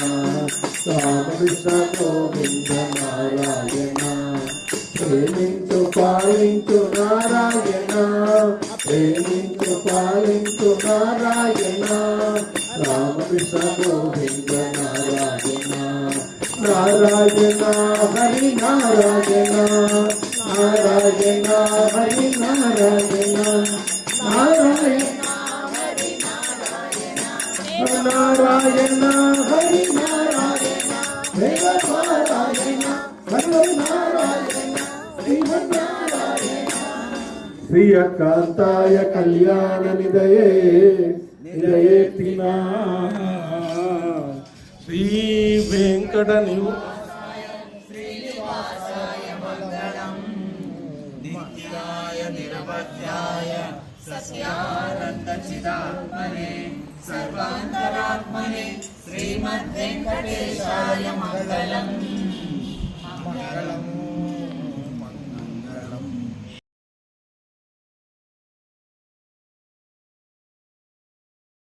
రామకృష్ణ గోవింద నారాయణ ప్రేమించు పాలించు నారాయణ ప్రేమించు పాలించు నారాయణ రామకృష్ణ గోవింద నారాయణ నారాయణ హరి నారాయణ నారాయణ హరి నారాయణ నారాయణ నారాయణ హరి నారాయణ నారాయణ హరి నారాయణ శ్రీమన్నారాయణ శ్రీయకాంతాయ కళ్యాణ నిదయే నిదయేతినా శ్రీ వెంకట నిత్యాయ నిరవధ్యాయ సస్యానంద చిదాత్మనే సర్వాంతరాత్మనే శ్రీమద్వేంకటేశాయ మంగళం.